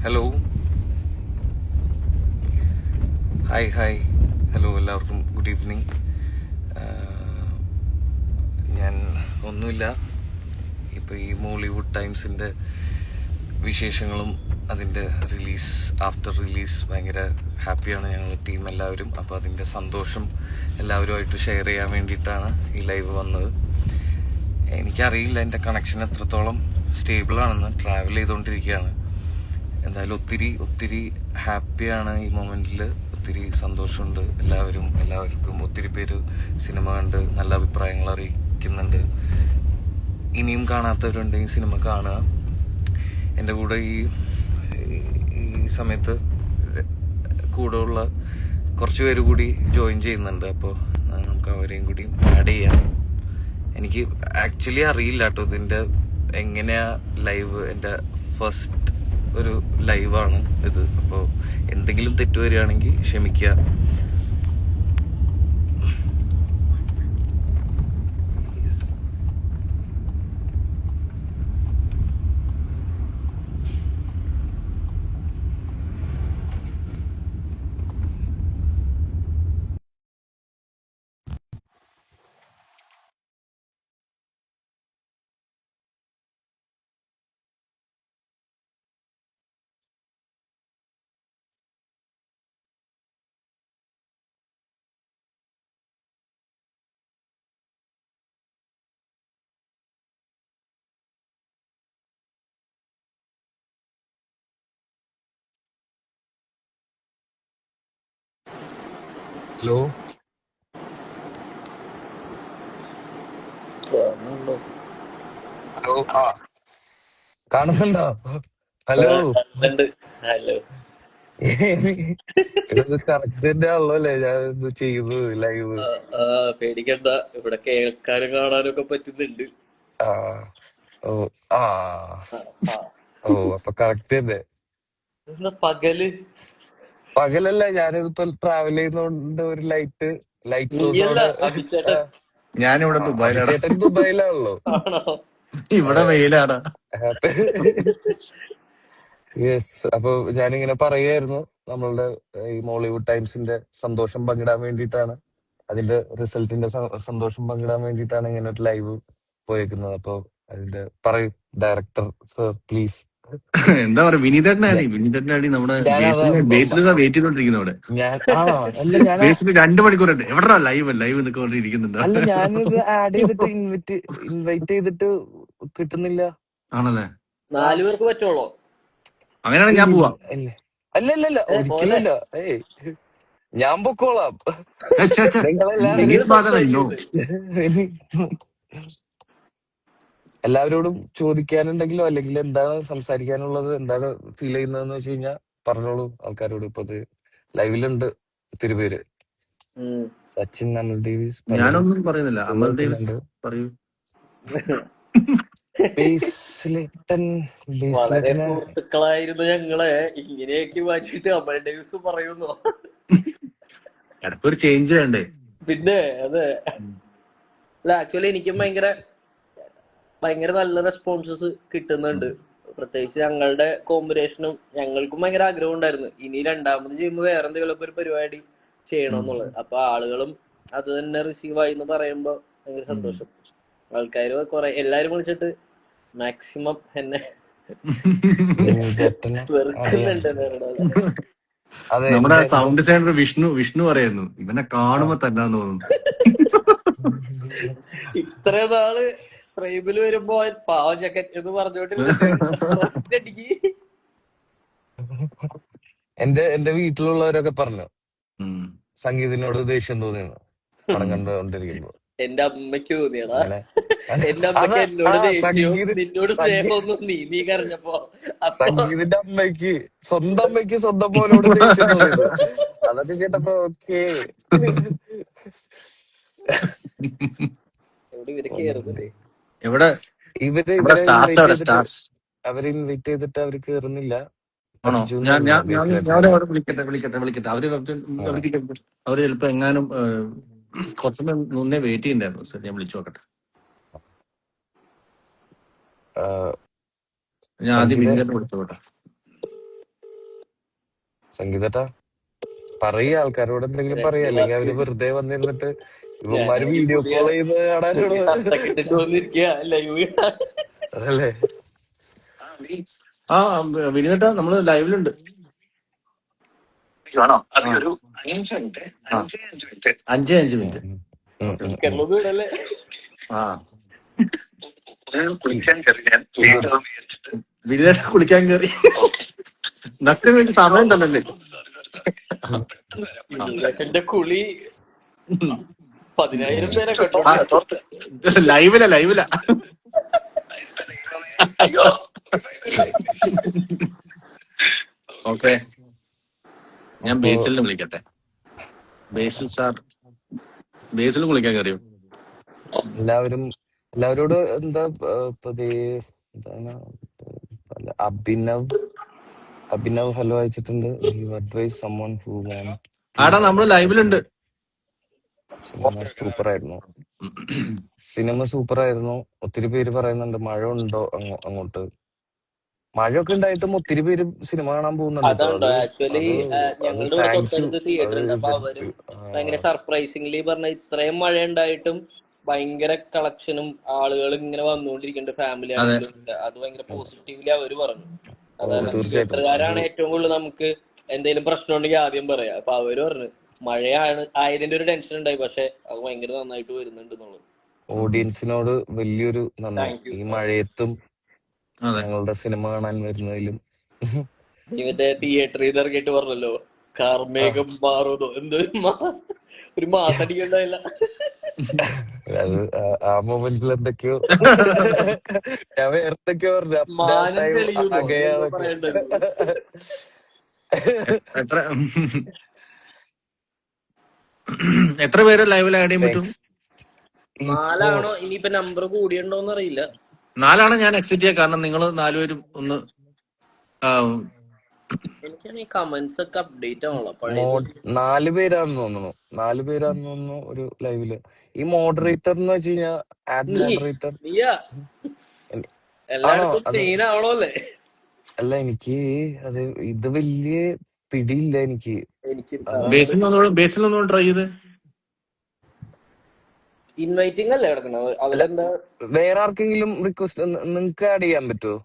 Hello hi hi hello എല്ലാവർക്കും good evening. ഞാൻ ഒന്നുമില്ല, ഇപ്പോൾ ഈ മോളിവുഡ് ടൈംസിൻ്റെ വിശേഷങ്ങളും അതിൻ്റെ റിലീസ് ആഫ്റ്റർ റിലീസ് ഭയങ്കര ഹാപ്പിയാണ് ഞങ്ങൾ ടീം എല്ലാവരും. അപ്പോൾ അതിൻ്റെ സന്തോഷം എല്ലാവരുമായിട്ട് ഷെയർ ചെയ്യാൻ വേണ്ടിയിട്ടാണ് ഈ ലൈവ് വന്നത്. എനിക്കറിയില്ല എൻ്റെ കണക്ഷൻ എത്രത്തോളം സ്റ്റേബിളാണെന്ന്. ട്രാവൽ ചെയ്തുകൊണ്ടിരിക്കുകയാണ്. എന്തായാലും ഒത്തിരി ഹാപ്പിയാണ് ഈ മൊമെന്റിൽ. ഒത്തിരി സന്തോഷമുണ്ട്. എല്ലാവർക്കും ഒത്തിരി പേര് സിനിമ കണ്ട് നല്ല അഭിപ്രായങ്ങൾ അറിയിക്കുന്നുണ്ട്. ഇനിയും കാണാത്തവരുണ്ടെങ്കിൽ സിനിമ കാണുക. എൻ്റെ കൂടെ ഈ സമയത്ത് കൂടെയുള്ള കുറച്ച് പേര് കൂടി ജോയിൻ ചെയ്യുന്നുണ്ട്. അപ്പോൾ നമുക്ക് അവരെയും കൂടി ആഡ് ചെയ്യാം. എനിക്ക് ആക്ച്വലി അറിയില്ല കേട്ടോ ഇതിൻ്റെ എങ്ങനെയാ ലൈവ്. എൻ്റെ ഫസ്റ്റ് ഒരു ലൈവാണ് ഇത്. അപ്പോൾ എന്തെങ്കിലും തെറ്റ് വരികയാണെങ്കിൽ ക്ഷമിക്കുക. ഹലോ ഹലോ കാണുന്നുണ്ടോ? Hello hello. ഇത് കറക്റ്റ് തന്നെ ആണല്ലോ ഞാൻ ഇത് ചെയ്തു ലൈവ്. പേടിക്കണ്ട, ഇവിടെ കേൾക്കാനും കാണാനും ഒക്കെ പറ്റുന്നുണ്ട്. ആ ഓ ആ ഓ അപ്പൊ കറക്റ്റ് തന്നെ. പകലല്ല, ഞാനിതിപ്പോ ട്രാവൽ ചെയ്യുന്നോണ്ട് ഒരു ലൈറ്റ് സോഴ്സോടെ. ഞാനിവിടെ ദുബായിലാണ്. അഭിചേട്ടൻ ദുബായിലാണല്ലോ. ഇവിടെ വെയിലാണ്. യെസ്. അപ്പൊ ഞാനിങ്ങനെ പറയായിരുന്നു, നമ്മളുടെ ഈ മോളിവുഡ് ടൈംസിന്റെ സന്തോഷം പങ്കിടാൻ വേണ്ടിയിട്ടാണ്, അതിന്റെ റിസൾട്ടിന്റെ സന്തോഷം പങ്കിടാൻ വേണ്ടിയിട്ടാണ് ഇങ്ങനെ ഒരു ലൈവ് പോയേക്കുന്നത്. അപ്പൊ അതിന്റെ പറയൂ ഡയറക്ടർ സർ പ്ലീസ്. എന്താ പറയാ, വിനീതേട്ടനാടി നമ്മുടെ ബേസിൽ വെയിറ്റ് ചെയ്തോണ്ടിരിക്കുന്നു. അവിടെ ബേസിൽ 2 മണിക്കൂറുണ്ട്. എവിടാ ലൈവ് എന്നൊക്കെ പറഞ്ഞിരിക്കുന്നുണ്ട്. അല്ല, ഞാനിത് ആഡ് ചെയ്തിട്ട് ഇൻവൈറ്റ് ചെയ്തിട്ട് കിട്ടുന്നില്ല. ആണല്ലേ? 4 പേർക്ക് പറ്റുള്ളൂ. അങ്ങനെയാണെങ്കിൽ ഞാൻ പോവാം. അല്ല ഒരിക്കലല്ല. ഞാൻ പൊക്കോളാം. എല്ലാവരോടും ചോദിക്കാനുണ്ടെങ്കിലോ അല്ലെങ്കിൽ എന്താണ് സംസാരിക്കാനുള്ളത്, എന്താണ് ഫീൽ ചെയ്യുന്നതെന്ന് വെച്ച് കഴിഞ്ഞാൽ പറഞ്ഞോളൂ ആൾക്കാരോട്. ഇപ്പൊ അത് ലൈവിലുണ്ട് ഒത്തിരി പേര്. സച്ചിൻ, അമൽ ഡേവിസ്, ഞാനൊന്നും പറയുന്നില്ല. അമൽ ഡേവിസ് പറയൂ. വളരെ സുഹൃത്തുക്കളായിരുന്നു ഞങ്ങളെ, ഇങ്ങനെയൊക്കെ മാറ്റിട്ട് അമൽ ഡേവിസ് പറയുന്നു. ഒരു ചേഞ്ച് വേണ്ടേ? പിന്നെ അതെ. അല്ല, ആക്ച്വലി എനിക്കും ഭയങ്കര നല്ല റെസ്പോൺസസ് കിട്ടുന്നുണ്ട്. പ്രത്യേകിച്ച് ഞങ്ങളുടെ കോമ്പിനേഷനും ഞങ്ങൾക്കും ഭയങ്കര ആഗ്രഹം ഉണ്ടായിരുന്നു ഇനി രണ്ടാമത് ചെയ്യുമ്പോൾ വേറെ എന്തെങ്കിലുമൊക്കെ ഒരു പരിപാടി ചെയ്യണമെന്നുള്ളത്. അപ്പൊ ആളുകളും അത് തന്നെ റിസീവ് ആയി എന്ന് പറയുമ്പോ ഭയങ്കര സന്തോഷം. ആൾക്കാര് കുറെ എല്ലാരും വിളിച്ചിട്ട് മാക്സിമം എന്നെ വെറുക്കുന്നുണ്ട്. നമ്മുടെ സൗണ്ട് ഡിസൈനർ വിഷ്ണു പറയായിരുന്നു, ഇവനെ കാണുമ്പോ തന്നെ തോന്നുന്നു. ഇത്ര നാള് ഫ്രെയിമിൽ വരുമ്പോ പാവം ചക്കൻ എന്ന് പറഞ്ഞോണ്ടിരുന്ന എന്റെ വീട്ടിലുള്ളവരൊക്കെ പറഞ്ഞു സംഗീതത്തിനോട് ദേഷ്യം തോന്നിയാണ് പടം കണ്ടുകൊണ്ടിരിക്കുമ്പോ. എന്റെ അമ്മയ്ക്ക് തോന്നിയടാ. എന്റെ അമ്മയ്ക്ക് എന്നോട് ദേഷ്യവും നിന്നോട് സ്നേഹമൊന്നും നീ കരഞ്ഞപ്പോ സംഗീതിന്റെ അമ്മയ്ക്ക് സ്വന്തം മോനോട് ദേഷ്യം തോന്നിയത്. അതൊക്കെ കേട്ടപ്പോ ഓക്കേ. അവര് ഇൻവൈറ്റ് ചെയ്തിട്ട് അവര് കേറുന്നില്ല. വിളിക്കട്ടെ. അവര് ചിലപ്പോ എങ്ങാനും കുറച്ചു മുന്നേ വെയിറ്റ് ചെയ്യണ്ടായിരുന്നു. ഞാൻ വിളിച്ചു നോക്കട്ടെ. ഞാൻ ആദ്യം വിളിച്ചോട്ടെ. സംഗീതട്ടാ പറയ, ആൾക്കാരോട് എന്തെങ്കിലും പറയാ, അല്ലെങ്കിൽ അവര് വെറുതെ വന്നിരുന്നിട്ട് ഇവന്മാര് ഞാനാണെങ്കിൽ വീഡിയോ പുതിയ കോൾ ചെയ്ത് കാണാനോട്. ഷർട്ടൊക്കെ ഇട്ടിട്ട് വന്നിരിക്കുക ലൈവ്. അതല്ലേ ആ വിനീതേട്ടാ നമ്മള് ലൈവിലുണ്ട്. ആ 5 മിനിറ്റ്. ഓക്കെ. സ്പീക്കറിലൊന്നും ഇടല്ലേ. ആ വിനീതേട്ട കുളിക്കാൻ കയറി. നസ്ലിന് സമയം ഉണ്ടല്ലേ? വിനീതേട്ടന്റെ കുളി 10,000 പേരെ കേട്ടോ. ലൈവില ഓക്കെ. ഞാൻ ബേസിലിനെ വിളിക്കട്ടെ. ബേസിൽ സാർ, ബേസിൽ കുളിക്കാൻ കയറിയോ? എല്ലാവരോട് എന്താ എന്താണ് അഭിനവ് ഹലോ അയച്ചിട്ടുണ്ട്. Advice summon who want. ആടാ നമ്മള് ലൈവിലുണ്ട്. സിനിമ സൂപ്പർ ആയിരുന്നു. ഒത്തിരി പേര് പറയുന്നുണ്ട് മഴ ഉണ്ടോ അങ്ങോട്ട്. മഴയൊക്കെ ഉണ്ടായിട്ടും ഒത്തിരി പേര് സിനിമ കാണാൻ പോകുന്നുണ്ട്. അതുണ്ടോ? ആക്ച്വലി ഞങ്ങളുടെ ഇവിടെ തൊട്ടടുത്ത് തിയേറ്റർ ഉണ്ട്. അപ്പൊ അവരും ഭയങ്കര സർപ്രൈസിംഗ്ലി പറഞ്ഞ ഇത്രയും മഴ ഉണ്ടായിട്ടും ഭയങ്കര കളക്ഷനും ആളുകൾ ഇങ്ങനെ വന്നുകൊണ്ടിരിക്കുന്നുണ്ട്. ഫാമിലി ആണെങ്കിലും അത് ഭയങ്കര പോസിറ്റീവ്ലി അവര് പറഞ്ഞു. അതാണ് തിയേറ്ററുകാരാണ് ഏറ്റവും കൂടുതൽ നമുക്ക് എന്തെങ്കിലും പ്രശ്നം ഉണ്ടെങ്കിൽ ആദ്യം പറയാം. അപ്പൊ അവര് പറഞ്ഞു മഴയാണ് ആയതിന്റെ ഒരു ടെൻഷൻ ഉണ്ടായി, പക്ഷെ അത് ഭയങ്കര നന്നായിട്ട് വരുന്നുണ്ട് എന്നുള്ളത്. ഓഡിയൻസിനോട് വലിയൊരു നന്ദി. ഈ മഴയത്തും ഞങ്ങളുടെ സിനിമ കാണാൻ വരുന്നതിലും. മറ്റേ തിയേറ്ററിൽ നിന്ന് ഇറങ്ങിയിട്ട് പറഞ്ഞല്ലോ കാർമേഘം മാറുന്നോ ഒരു മാസടിക്കണ്ടായില്ല. അത് ആ മൊമെന്റിൽ എന്തൊക്കെയോ ഞാൻ വേറെന്തൊക്കെയോ എത്ര പേര് ലൈവിൽ ആഡ് ചെയ്യാൻ പറ്റും? 4 ഇനിയിപ്പോ നമ്പർ കൂടിയുണ്ടോന്ന് അറിയില്ല. 4 ഞാൻ എക്സിറ്റ് ചെയ്യാം. കാരണം നിങ്ങൾ 4 പേരും ഒന്ന് എനിക്കാണ് ഈ കമന്റ്സ് ഒക്കെ അപ്ഡേറ്റ് ആണല്ലോ. 4 പേരാന്ന് തോന്നുന്നു ഒരു ലൈവില്. ഈ മോഡറേറ്റർ എന്ന് വെച്ച് കഴിഞ്ഞാൽ ആഡ് മോഡറേറ്റർ അല്ല. എനിക്ക് അത് ഇത് വലിയ പിടിയില്ല എനിക്ക്. ബേസിലൊന്നും ട്രൈ ചെയ്ത് ഇൻവൈറ്റിംഗ് അല്ലേ കിടക്കണത്? അതിലെന്താ വേറെ ആർക്കെങ്കിലും റിക്വസ്റ്റ് നിങ്ങക്ക് ആഡ് ചെയ്യാൻ പറ്റുമോ?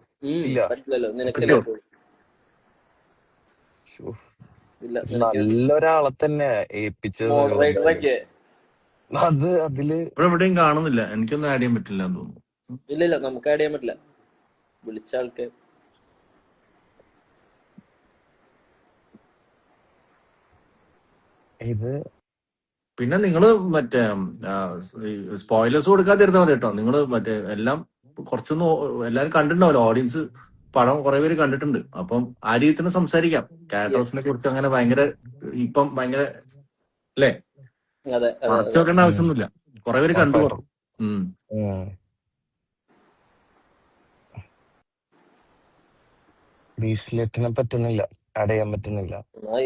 ഇല്ല, പറ്റില്ലല്ലോ. നിനക്ക് നല്ലൊരാളെ തന്നെ ഏൽപ്പിച്ചത്. അത് അതില് എവിടെയും കാണുന്നില്ല. എനിക്കൊന്നും ആഡ് ചെയ്യാൻ പറ്റില്ല എന്ന് തോന്നുന്നു. ഇല്ല നമുക്ക് ആഡ് ചെയ്യാൻ പറ്റില്ല. വിളിച്ച ആൾക്ക് ഇത് പിന്നെ നിങ്ങള് മറ്റേ സ്പോയിലേഴ്സ് കൊടുക്കാതിരുന്നാ മതി കേട്ടോ. നിങ്ങള് മറ്റേ എല്ലാം കുറച്ചൊന്നും എല്ലാരും കണ്ടിട്ടുണ്ടാവല്ലോ. ഓഡിയൻസ് പടം കുറെ പേര് കണ്ടിട്ടുണ്ട്. അപ്പം ആ രീതിയിൽ തന്നെ സംസാരിക്കാം. ക്യാരക്ടേഴ്സിനെ കുറിച്ച് അങ്ങനെ ഭയങ്കര ഇപ്പം ഭയങ്കര അല്ലേ മറച്ചു വെക്കേണ്ട ആവശ്യമൊന്നുമില്ല. കുറെ പേര് കണ്ടു. ബീസ്ലെറ്റിനെ പറ്റുന്നില്ല, ആഡ് ചെയ്യാൻ പറ്റുന്നില്ല.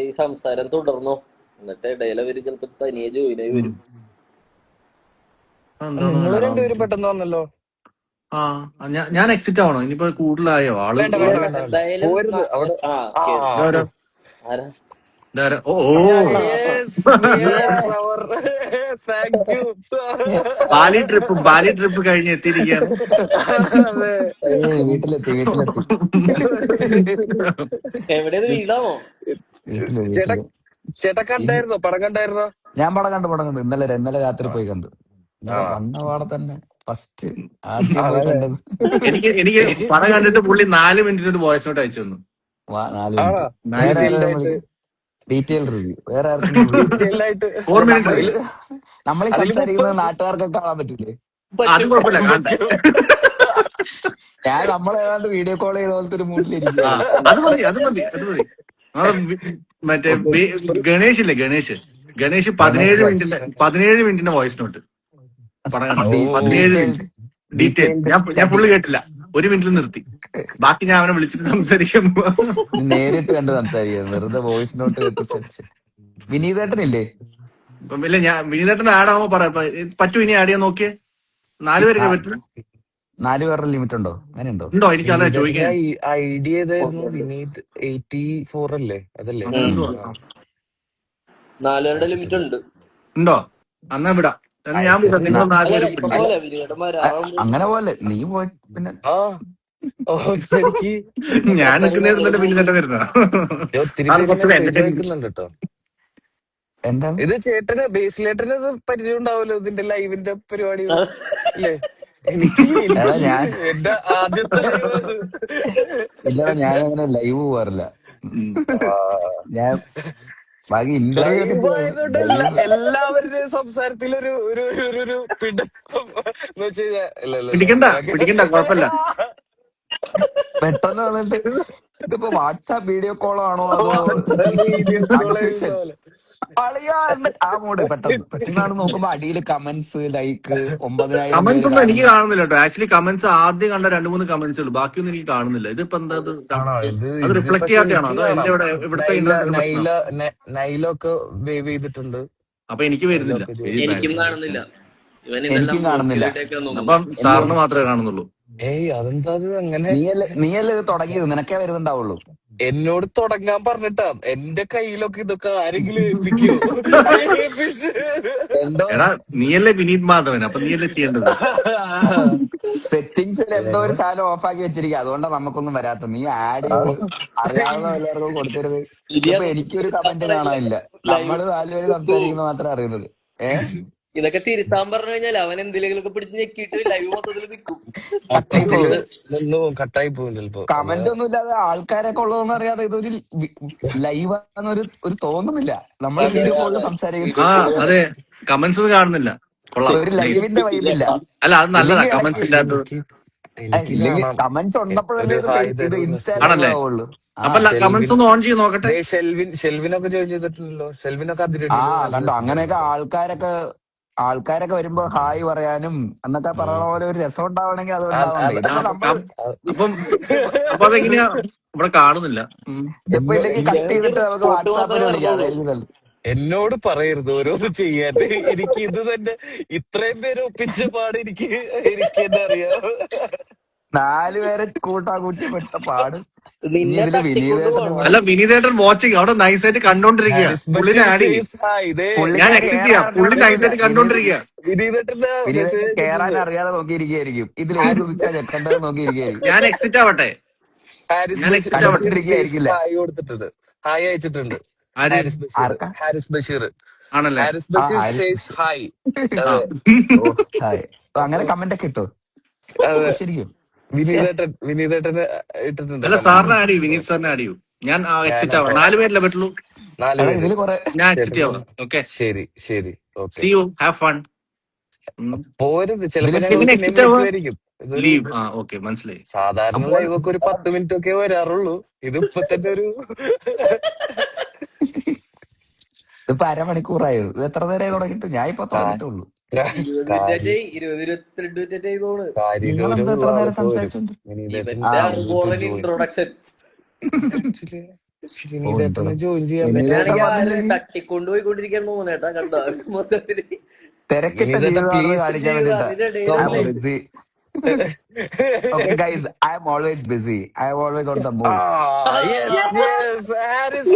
ഈ സംസാരം തുടർന്നോ, എന്നിട്ട് ഇടയിലെ അവര് ചിലപ്പോ തനിയെ ജോയിനായി വരും. നിങ്ങൾ രണ്ടുപേരും പെട്ടെന്ന് വന്നല്ലോ. ഞാൻ എക്സിറ്റ് ആവണോ? ഇനിയിപ്പോ കൂടുതലായോ ആള്? ബാലി ട്രിപ്പ് കഴിഞ്ഞ് എത്തിയിരിക്കുകയാണ്. വീട്ടിലെത്തി എവിടെയാണ്? വീടാമോ? ചേട്ടാ കണ്ടായിരുന്നോ? പടം കണ്ടായിരുന്നോ? ഞാൻ പടം കണ്ടു. ഇന്നലെ രാത്രി പോയി കണ്ടു. കണ്ട പാടെ തന്നെ ഫസ്റ്റ് ആദ്യം പോയി കണ്ടത്. എനിക്ക് പടം കണ്ടിട്ട് പുള്ളി 4 മിനിറ്റിന് ഒരു വോയിസ് നോട്ട് അയച്ചു തന്നു. 4 മിനിറ്റ് ഡീറ്റെയിൽ റിവ്യൂ. വേറെ ആർക്കും നമ്മൾ സംസാരിക്കുന്നത് നാട്ടുകാർക്കൊക്കെ കാണാൻ പറ്റൂലേ? അത് കുഴപ്പമില്ല. ഞാൻ നമ്മളേതാണ്ട് വീഡിയോ കോൾ ചെയ്ത പോലത്തെ ഒരു മൂഡിലിരിക്കുക. അത് മതി. മറ്റേ ഗണേഷ് ഇല്ലേ, ഗണേഷ് 17 മിനിറ്റിന്റെ വോയിസ് നോട്ട് പടം കണ്ടു. 17 മിനിറ്റ് ഡീറ്റെയിൽ. ഞാൻ പുള്ളി കേട്ടില്ല, 1 മിനിറ്റിൽ നിർത്തി. ബാക്കി ഞാൻ അവനെ വിളിച്ചിട്ട് സംസാരിക്കാൻ നേരിട്ട് കണ്ട് സംസാരിക്കുന്നത്, വെറുതെ വോയിസ് നോട്ട് കേട്ട്. വിനീതേട്ടനില്ലേ? ഇല്ല, ഞാൻ വിനീതേട്ടൻ ആഡ് ആവുമ്പോ പറയാം. പറ്റും, ഇനി ആഡ് ചെയ്യാൻ നോക്കിയേ. 4 പേരൊക്കെ പറ്റും. 4 പേരുടെ ലിമിറ്റ് ഉണ്ടോ? അങ്ങനെയുണ്ടോ? ഉണ്ടോ? എനിക്കതാ വിനീതേട്ടന്റെ ചോദിക്കാൻ. ഐഡിയ ഏതായിരുന്നു? ഉണ്ട്. വിനീത് 84 അല്ലേ? അതല്ലേ? അങ്ങനെ എന്തോ ആ 4 പേരുടെ ലിമിറ്റ് അയച്ചിട്ടുണ്ട്. ഉണ്ട്. ഉണ്ടോ? എന്നാ വിടാം. എന്നാ ഞാൻ വിടാം. അയച്ചിട്ടുണ്ട്. നിങ്ങൾ 4 അല്ലല്ല, പേരും ഇപ്പൊ പിടിക്കും. പോലെ വിനീതം വരാറാവുമ്പോ അങ്ങനെ പോലെ നീ പോയി പിന്നെ ആ എനിക്ക് ഞാൻ കട്ടായി നിൽക്കുന്നതിന് നമ്മള് തന്നെ പിന്നെ പോകും. തന്നെ വരുന്ന ഒത്തിരി അത് പേര് കുറച്ച് മെസ്സേജ് എന്റർടൈൻമെന്റ്. അയക്കുന്നുണ്ട് കേട്ടോ. എന്താണ്? ഇത് ചേട്ടന് ബേസിലേട്ടന് പരിചയം ഉണ്ടാവുമല്ലോ ഇതിന്റെ ലൈവിന്റെ പരിപാടികൾ അല്ലേ? എനിക്ക് എടാ എനിക്ക് ഞാൻ എന്റെ ആദ്യത്തെ ലൈവ് അത്. ഇല്ലടാ, ഞാൻ അങ്ങനെ ലൈവ് പോവാറില്ല. ആ ഞാൻ ബാക്കി ഇന്റർവ്യൂ ഒക്കെ ലൈവ് ആയതുകൊണ്ട് ലൈവ് എല്ലാവരുടെയും സംസാരത്തിലൊരു ഒരു ഒരു ഒരു ഒരു പിടുത്തം എന്ന് വെച്ച് കഴിഞ്ഞാൽ ഇല്ല പിടിക്കണ്ട അങ്ങനെ കുഴപ്പമില്ല. പെട്ടെന്ന് വന്നിട്ട് ഇതിപ്പോ വാട്സാപ്പ് വീഡിയോ കോൾ ആണോ അതോ വീഡിയോ കോൾ കൺഫ്യൂഷൻ. ചെയ്യുന്ന പോലെ. അളിയാ ആ മോഡ് പെട്ടെന്നാണ് നോക്കുമ്പോ അടിയില് കമന്റ്സ് ലൈക്ക് 9000 കമന്റ്സ് പേര് ഒന്നും എനിക്ക് കാണുന്നു. കാണുന്നില്ല കേട്ടോ. ആക്ച്വലി കമന്റ്സ് ആദ്യം കണ്ട 2-3 കമന്റ്സ് ഉള്ളൂ, ബാക്കിയൊന്നും എനിക്ക് കാണുന്നില്ല. ഇതിപ്പോ എന്താ ആണോ? അത് ഇത് റിഫ്ലക്ട് പക്ഷെ ചെയ്യാത്തതാണോ എനിക്ക് അതോ എന്റെ കാണാം. ഇവിടുത്തെ നൈല ഇന്റർനെറ്റ് പ്രശ്നം? നൈലൊക്കെ വേവ് ചെയ്തിട്ടുണ്ട്. അപ്പൊ എനിക്ക് വരുന്നില്ല. നൈലൊക്കെ വെരി ജോയിൻ ബാഡ്. എനിക്കും ചെയ്തിട്ടുണ്ട്. കാണുന്നില്ല. ഇവൻ എനിക്കും ഇതെല്ലാം മ്യൂട്ട് കാണുന്നില്ല. ചെയ്തിട്ടേക്കാൻ തോന്നുന്നു. അപ്പം എന്ത് സാറിന് മാത്രമേ കാണുന്നുള്ളൂ. ഏയ് അതെന്താ അത് അങ്ങനെ? നീയല്ലേ ഇത് തുടങ്ങിയത്, നിനക്കേ വരുന്നുണ്ടാവുള്ളൂ. എന്നോട് തുടങ്ങാൻ പറഞ്ഞിട്ടാ. എന്റെ കയ്യിലൊക്കെ ഇതൊക്കെ ആരെങ്കിലും ഏൽപ്പിക്കോ? ഏൽപ്പിച്ച് എന്തോ എടാ നീയല്ലേ വിനീത് മാധവൻ, അപ്പൊ നീയല്ലേ ചെയ്യേണ്ടത്. സെറ്റിങ്സിൽ എന്തോ ഒരു സാധനം ഓഫാക്കി വെച്ചിരിക്കുക, അതുകൊണ്ടാണ് നമുക്കൊന്നും വരാത്തത്. നീ ആഡ് ചെയ്ത് അറിയാവുന്ന എല്ലാവർക്കും കൊടുത്തരുത്. ഇനി ഇതിപ്പോ അതൊക്കെ എനിക്കൊരു തിരുത്താൻ കമന്റ് പറഞ്ഞാൽ കാണാനില്ല. ലൈവ് നമ്മള് 4 പേര് സംസാരിക്കുന്നത് മാത്രമേ അറിയുന്നത്. ഇതൊക്കെ തിരുത്താൻ പറഞ്ഞു കഴിഞ്ഞാൽ അവൻ എന്തെങ്കിലുമൊക്കെ പിടിച്ച് ഞെക്കിയിട്ട് ലൈവ് മൊത്തത്തിൽ നിൽക്കും. കട്ടായി മൊത്തത്തില് പോകും. നിന്ന് കട്ടായി പോകും ചിലപ്പോ. കമന്റ് ഒന്നും ഇല്ലാതെ ആൾക്കാരൊക്കെ ഉള്ളതൊന്നും അറിയാതെ ഇതൊരു ലൈവാന്നൊരു ഒരു തോന്നുന്നില്ല. നമ്മൾ അതെ വീഡിയോ കോളിൽ അതെ. ആ സംസാരിക്കുന്നത് അതെ, കമന്റ്സ് ഒന്നും കാണുന്നില്ല. കൊള്ളാം, ഒരു നൈസ്. ലൈവിന്റെ വൈബില്ല. അല്ല അത് നല്ലതാ ഇല്ലെങ്കിൽ കമന്റ്സ് ഇടയ്ക്ക് ഇല്ലാത്തത്. എനിക്ക് ഇല്ലെങ്കിൽ കാണാം. കമന്റ്സ് ഉണ്ടപ്പോഴല്ലേ ഒരു ഇത് ഹായ് ഇത് തരൂ ഇൻസ്റ്റാ മെസ്സേജ്. ലൈവ് ആണല്ലേ? ആവുള്ളൂ. ആ അപ്പൊ കമന്റ്സ് ഒന്ന് ഓൺ ചെയ്ത് നോക്കട്ടെ. ഷെൽവിനൊക്കെ ജോയിൻ ചെയ്തിട്ടുണ്ടല്ലോ. ഷെൽവിനൊക്കെ ആ അതിരടിയിൽ നല്ല കണ്ടോ, അങ്ങനെയൊക്കെ രസമുണ്ടായിരുന്നു. ആൾക്കാരൊക്കെ വരുമ്പോ ഹായ് പറയാനും എന്നൊക്കെ പറയണ പോലെ ഒരു രസം ഉണ്ടാവണമെങ്കിൽ അത് ഉണ്ടാവണ്ടേ. അത് ആ, ഇതിപ്പോ അപ്പൊ നമ്മള് അപ്പം അപ്പൊ അതെങ്ങനെയാ ഇവിടെ കാണുന്നില്ല? ഇതിപ്പോ ഇല്ലെങ്കിൽ കട്ട് എനിക്ക് ചെയ്തിട്ട് നമുക്ക് റിപ്പോർട്ട് വാട്സാപ്പിൽ മാത്രമേ വിളിക്കാം, വരണുള്ളൂ. അതായിരിക്കും നല്ലത്. എന്നോട് പറയരുത് ഓരോന്ന് ചെയ്യാൻ. എനിക്ക് ഇത് തന്നെ ഇത്രയും പേര് ഒപ്പിച്ച പാട് എനിക്ക് തന്നെ അറിയാം. 4 പേരെ കൂട്ടി പെട്ട പാട്. ഇനി നിന്നെ ഇതില് തട്ടിക്കൊണ്ട് വിനീതേട്ടനും പോകണം. കൂടെ അല്ല വിനീതേട്ടൻ വാച്ചിങ് അവിടെ നൈസായിട്ട് കണ്ടോണ്ടിരിക്കുക. ഹാരിസ് പുള്ളിനെ ബഷീർ ആഡ് ചെയ്യും. Says hi. ഇതേ ഞാൻ പുള്ളിക്കാരൻ എക്സിറ്റ് കേറാൻ ചെയ്യാം. പുള്ളി അറിഞ്ഞോണ്ടിരിക്കില്ല. നൈസായിട്ട് കണ്ടോണ്ടിരിക്കുക. വിനീതേട്ടന്റെ മെസ്സേജ് വിനീതേട്ടൻ കേറാൻ അയച്ചിട്ടുണ്ട്. അറിയാതെ നോക്കിയിരിക്കുകയായിരിക്കും. ഇതിൽ ഏത് സ്വിച്ചാ ഞെക്കേണ്ടത് നോക്കിയിരിക്കുകയായിരിക്കും. ഞാൻ എക്സിറ്റ് ആവട്ടെ. ഞാൻ എക്സിറ്റ് ആവട്ടെ. ബഷീർ സേസ് കണ്ടിട്ടിരിക്കുകയായിരിക്കില്ല. ഹായ് കൊടുത്തിട്ടുണ്ട്. ഹായ് അയച്ചിട്ടുണ്ട്. ആര്? ആർക്കാ? ഹാരിസ് ബഷീർ ആണല്ലേ? ഹാരിസ് സേസ് ബഷീർ. ഹായ്. ആ അതെ. ഓ ഹായ്. അങ്ങനെ കമന്റ് ഒക്കെ ഇട്ടോ? അതെ. ശരിക്കും ശ്ശേ. വിനീതേട്ടന് ഇട്ടിട്ടുണ്ട് അല്ല കമന്റ്. സാറിനെ ആഡ് ചെയ്യും, വിനീത് സാറിനെ ആഡ് ചെയ്യൂ. ഞാൻ എക്സിറ്റ് ആവാം. ഞാനപ്പോ 4 പേരല്ലേ പറ്റുള്ളൂ. 4 എടാ പേര്. ഇതില് കൊറേ ഞാൻ ശരി എക്സിറ്റ് ആവാം. ഓക്കെ, ശരി okay. See you, have fun. പോരുത്. ചിലപ്പോ ഇതില് ഞങ്ങൾ എങ്ങനെ പിന്നെയും എക്സിറ്റ് ആവാ? വിളിക്കുമായിരിക്കും. ഇതൊരു ലീവ്. ആ ഓക്കെ, മനസ്സിലായി. സാധാരണ അപ്പോൾ ലൈവൊക്കെ ഒരു 10 മിനിറ്റ് ഒക്കെ വരാറുള്ളൂ. ഇതിപ്പോ തന്നെ ഒരു ഇതിപ്പോ അരമണിക്കൂറായത്. ഇത് എത്ര നേരം തുടങ്ങിയിട്ട്? ഞാൻ ഇപ്പൊ തുടങ്ങിയിട്ടുള്ളൂ. 20 മിനിറ്റായി, 20-22 മിനിറ്റ് ആയി തോന്നുന്നു. നിങ്ങളെന്താ എത്ര കാര്യഗൗരവമുള്ള നേരം ആളൊക്കെ വരും. സംസാരിച്ചോണ്ട്? വിനീതേട്ടൻ ആ ഇവന്റെ ബോറൻ ജോയിൻ ഇൻട്രൊഡക്ഷൻ. ആക്ച്വലി വിനീതേട്ടന് ജോയിൻ ചെയ്യാൻ വിനീതേട്ടൻ പറ്റും. ഇവനാണെങ്കിൽ ആര് വന്നില്ലെങ്കിൽ തട്ടിക്കൊണ്ടു പോയിക്കൊണ്ടിരിക്കാൻ തോന്നേട്ടാ കണ്ടോ മൊത്തത്തില്. തിരക്കിട്ട വിനീതേട്ടൻ ജീവിതമാണെന്ന് പ്ലീസ് കാണിക്കാൻ വേണ്ടിട്ടാ. അതിന്റെ ഐ കം എം ഓൺ. ഇടയിലല്ലേ. Busy. Okay guys, I am always busy. I am always on the move. Haris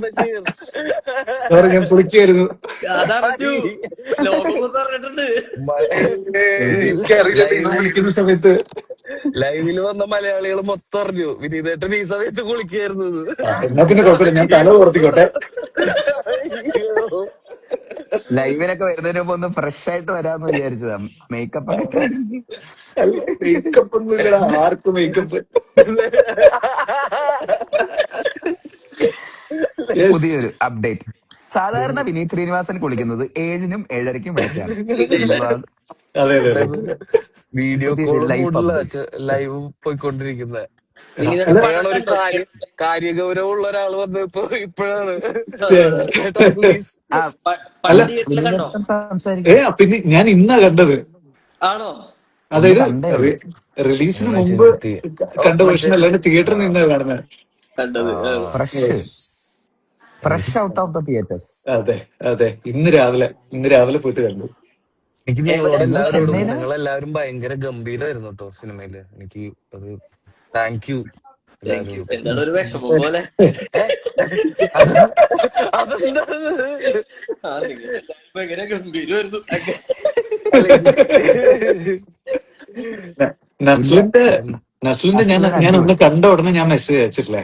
Basheer. Sir ഞാൻ കുളിക്കായിരുന്നു. അതറിഞ്ഞു, ലോകം മൊത്തം അറിഞ്ഞിട്ടുണ്ട്. എനിക്കറിയില്ല നിങ്ങൾ വിളിക്കുന്ന സമയത്ത്. ലൈവില് വന്ന മലയാളികൾ മൊത്തം അറിഞ്ഞു വിനീതേട്ടൻ ഈ സമയത്ത് കുളിക്കായിരുന്നു. എന്നാ പിന്നെ കുഴപ്പമില്ല, ഞാൻ തല ഓർത്തിക്കോട്ടെ. ലൈവിനൊക്കെ വരുന്നതിന് മുമ്പ് ഒന്ന് ഫ്രഷ് ആയിട്ട് വരാന്ന് വിചാരിച്ചതാ. മേക്കപ്പ് ഒക്കെ ഇട്ട്. മേക്കപ്പ് ഒന്നും ഇല്ലടാ, ആർക്കും മേക്കപ്പ്. പുതിയൊരു അപ്ഡേറ്റ്. സാധാരണ വിനീത് ശ്രീനിവാസൻ കുളിക്കുന്നത് 7-നും 7:30-ക്കും ഇടയ്ക്കാണ് എന്നുള്ളതാണ് അതെ അതെ അതെ. വീഡിയോ പുതിയൊരു കോള് ലൈഫ് കൂടുതലാ അപ്ഡേറ്റ്. ലൈവ് പോയിക്കൊണ്ടിരിക്കുന്നത്. ഇനിതൊക്കെ അല്ല, ഇപ്പോഴാണ് ഒരു പണ്ടത്തെ കാര്യഗൗരവമുള്ള ഒരാൾ വന്ന് ഇപ്പോഴാണ് ചേട്ടാ പ്ലീസ്. ആ അല്ല പണ്ട് തിയേറ്ററിൽ കണ്ടോ? വിനീതേട്ടൻ സംസാരിക്കും. പിന്നെ ഞാൻ ഇന്നാ കണ്ടത്. ആണോ? ഒന്ന് അതായത് കണ്ടേ ഉള്ളൂ. റിലീസിന് നിങ്ങളെ മുമ്പ് ചെലുത്തി കണ്ട മറ്റേ വേർഷൻ അല്ലാണ്ട് തിയേറ്ററിൽ നിന്നാ കാണുന്നത്. കണ്ടത് fresh Yes. Out of the theatres. അതെ അതെ, ഇന്ന് രാവിലെ പോയിട്ട് കണ്ടു. എനിക്ക് എവിടെ നിങ്ങളോട് നിങ്ങൾ എല്ലാവരോടും ചെന്നൈയിലാ? നിങ്ങളെല്ലാവരും ഭയങ്കര ഗംഭീരമായിരുന്നു കേട്ടോ സിനിമയില്. എനിക്ക് അത് താങ്ക് യു താങ്ക് യു. എല്ലാവരോടും. എന്താണ് ഒരു വിഷമം പോലെ? ഏ? അത് അതെന്താ ആ നിങ്ങൾ ഭയങ്കര ഗംഭീരമായിരുന്നു. അല്ല ഇത് ന- ഇല്ല, നസ്ലിന്റെ നസ്ലിന്റെ ഞാൻ നസ്ലിൻ ഞാൻ ഒന്ന് അടിപൊളി. കണ്ട ഉടനെ ഞാൻ മെസ്സേജ് അയച്ചിട്ടില്ലേ.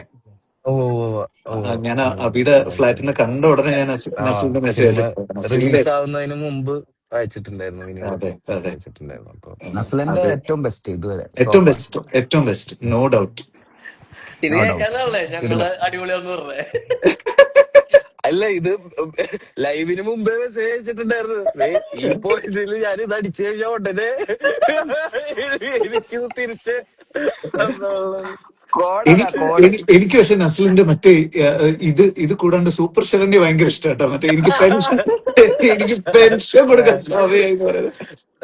ഓ ഓ ഓ ഞാൻ ഓ അബിയുടെ ഫ്ലാറ്റിൽ നിന്ന് മനസ്സിലായി. കണ്ട ഉടനെ ഞാൻ ആ നസ്ലിന്റെ മെസ്സേജ് സിനിമ അയച്ചിട്ടുണ്ട്. നസ്ലിന്റെ റിലീസ് ആവുന്നതിന് മുമ്പ് അയച്ചിട്ടുണ്ടായിരുന്നു, അതെ വിനീതേട്ടൻ അതെ അയച്ചിട്ടുണ്ടായിരുന്നു. അപ്പൊ നസ്ലിന്റെ അത് ഏറ്റവും ബെസ്റ്റ് ഇതുവരെ ഏറ്റവും സോഫാർ. ബെസ്റ്റ്, ഏറ്റവും ബെസ്റ്റ്, നോ ഡൗട്ട്. ഇത് നോ ഡൗട്ട്. കേൾക്കാതാണല്ലേ ഞങ്ങള് ഇടില്ല. അടിപൊളിയാന്ന് പറഞ്ഞേ. അല്ല ഇത് ലൈവിന് മുമ്പേ മെസ്സേജ് അയച്ചിട്ടുണ്ടായിരുന്നു. ഈ പോയിന്റിൽ ഞാൻ ഇത് അടിച്ചു കഴിഞ്ഞാൽ ഉടനെ എനിക്ക് തിരിച്ച് തന്നോളാം. കോടല്ല കോട്. എനിക്ക് പക്ഷെ നസ്ലിന്റെ മറ്റേ ഇത് കൂടാണ്ട് സൂപ്പർ ശരണ്യ ഭയങ്കര ഇഷ്ടാട്ടോ. മറ്റേ എനിക്ക് പെൻഷൻ കൊടുക്കാൻ സമയമായി പറയുന്നത്.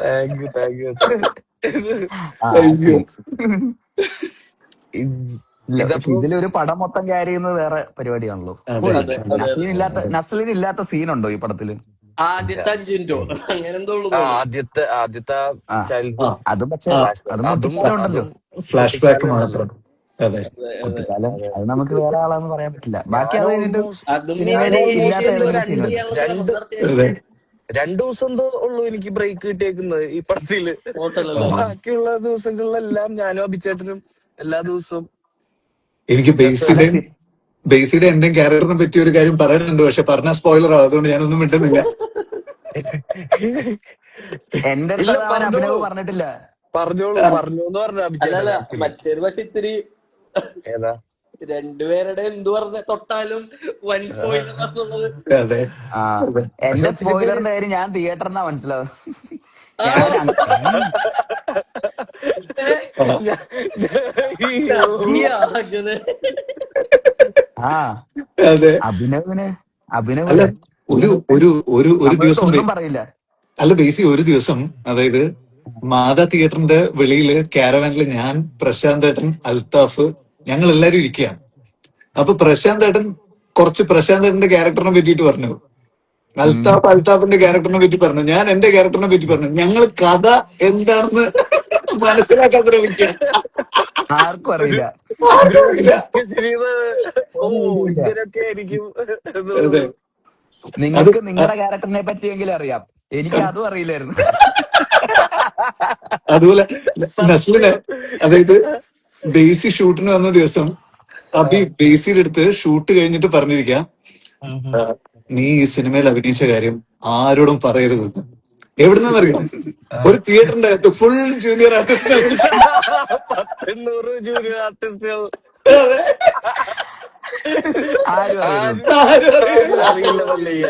താങ്ക് യു താങ്ക് യു കേട്ടോ. ആ അയ്യോ. ഇല്ല, പക്ഷെ ഇതപ്പോ ഇതിലൊരു പടം മൊത്തം ക്യാരി ചെയ്യുന്നത് വേറെ പരിപാടിയാണല്ലോ. അതെ അതെ അതെ അതെ. നസ്ലിനില്ലാത്ത സീനുണ്ടോ ഈ പടത്തില്? ആദ്യത്തെ 5 മിനിറ്റോ അങ്ങനെ എന്തോ ഉള്ളു ആ തോന്നുന്നു. ആദ്യത്തെ ആ ആ ചൈൽഡ്ഹുഡ് അതും പക്ഷെ ആ അതും അതും കുട്ടിക്കാലുണ്ടല്ലോ. അതും ഫ്ലാഷ് ബാക്ക് കുട്ടിക്കാലം ഉണ്ടല്ലോ. മാത്രം. അതെ അതെ അതെ. കുട്ടിക്കാലം അതെ അത് നമുക്ക് വേറെ ആളാന്ന് പറയാൻ പറ്റില്ല. ബാക്കി ഞാൻ അത് കഴിഞ്ഞിട്ട് ഓൾമോസ്റ്റ് അതും ഞാൻ ഇവര് സിനിമയില് ഓൾമോസ്റ്റ് ഇല്ലാത്ത ഏഷ്യാനിൽ ഒരു ഏതെങ്കിലും കട്ട് സീൻ രണ്ട് ഉണ്ടോ? ചെയ്യാനുള്ള ശ്രമം രണ്ട് നടത്തിയായിരുന്നു. അതെ രണ്ടു ദിവസം എന്തോ ഉള്ളൂ എനിക്ക് ബ്രേക്ക് കിട്ടിയേക്കുന്നത് ഈ പടത്തില്. ടോട്ടലല്ലേ? ബാക്കിയുള്ള ദിവസങ്ങളിലെല്ലാം ഞാനും അഭിചേട്ടനും എല്ലാ ദിവസവും എനിക്ക് അല്ല രസമായിരുന്നു. ബേസിയുടെ എന്റെയും ക്യാരക്ടറിനെ പറ്റി ഒരു കാര്യം പറയാനുണ്ട്, പക്ഷെ പറഞ്ഞ സ്പോയിലർ ആവും, അതുകൊണ്ട് ഞാനൊന്നും മിണ്ടുന്നില്ല. എന്റെ അടുത്ത് ഇല്ല അത് അവൻ അഭിനവ് പറഞ്ഞോളൂ പറഞ്ഞിട്ടില്ല. പറഞ്ഞോന്ന് പറഞ്ഞു അല്ലല്ല, അഭിചേട്ടൻ ആക്ച്വലി. മറ്റേത് പക്ഷെ ഇത്തിരി ഏതാ? രണ്ടുപേരുടെ എന്ത് പറഞ്ഞ തൊട്ടാലും വൻ സ്പോയിലർ ആണെന്നുള്ളത്. അതെ ആ അതെ പക്ഷെ എന്റെ ഒത്തിരി പേര് സ്പോയിലറിന്റെ കാര്യം ഞാൻ തിയേറ്ററിനാ മനസ്സിലാവും. ആണോ? ഞാൻ ഏ? ആ, ഞാ- അയ്യോ. ചതിയാ അങ്ങനെ? ആ അതെ. അഭിനവിന് അല്ല, അഭിനവ് ഒരു ഇങ്ങനെ ഒരു ഒരു ഒരു നമ്മളിട്ട് ദിവസം ഒന്നും പറയില്ല. അല്ല ബേസി, ഒരു ദിവസം അതായത് മാതാ തിയേറ്ററിന്റെ വെളിയില് കാരവാനില് ഞാൻ, പ്രശാന്ത് ഏട്ടൻ, അൽത്താഫ്, ഞങ്ങൾ എല്ലാരും ഇരിക്കുക. അപ്പൊ പ്രശാന്ത് ഏട്ടൻ കുറച്ച് പ്രശാന്ത് ഏട്ടന്റെ ക്യാരക്ടറിനെ പറ്റിയിട്ട് പറഞ്ഞു, ഉം. അൽത്താഫിന്റെ ക്യാരക്ടറിനെ പറ്റി പറഞ്ഞു, ഞാൻ എന്റെ ക്യാരക്ടറിനെ പറ്റി പറഞ്ഞു. ഞങ്ങൾ കഥ എന്താണെന്ന് മനസ്സിലാക്കാൻ ശ്രമിക്കുക. ആർക്കും ഒരു അറിയില്ല. ആർക്കും ഗ്രൂപ്പ് അറിയില്ല. ഡിസ്കഷൻ ചെയ്ത് ഓ ഒരു ഐഡിയ ഇല്ല. ഇങ്ങനൊക്കെ ആയിരിക്കും അതെ എന്നുള്ളത്. അത് നിങ്ങൾക്ക് നിങ്ങളുടെ ക്യാരക്ടറിനെ പറ്റിയെങ്കിലും അറിയാം, എനിക്ക് അതും അറിയില്ലായിരുന്നു. അതുപോലെ നസ്ലിന്, സത്യം. അതായത് ബേസി ഷൂട്ടിന് വന്ന ദിവസം അബി ബേസിയുടെ അടുത്ത് ഷൂട്ട് കഴിഞ്ഞിട്ട് പറഞ്ഞിരിക്കാം, ഉം. നീ ഈ സിനിമയിൽ അഭിനയിച്ച കാര്യം ആരോടും പറയരുതെന്ന്. എവിടുന്നറിയാം? ഒരു തിയേറ്ററിന്റെ അകത്ത് ഫുൾ ജൂനിയർ ആർട്ടിസ്റ്റ് വെച്ചിട്ട്. 800 ജൂനിയർ ആർട്ടിസ്റ്റുകൾ. ആരും അറിയരുത്. ആരും ആരും ആരും അറിയില്ല. അറിയില്ല മല്ലയ്യ.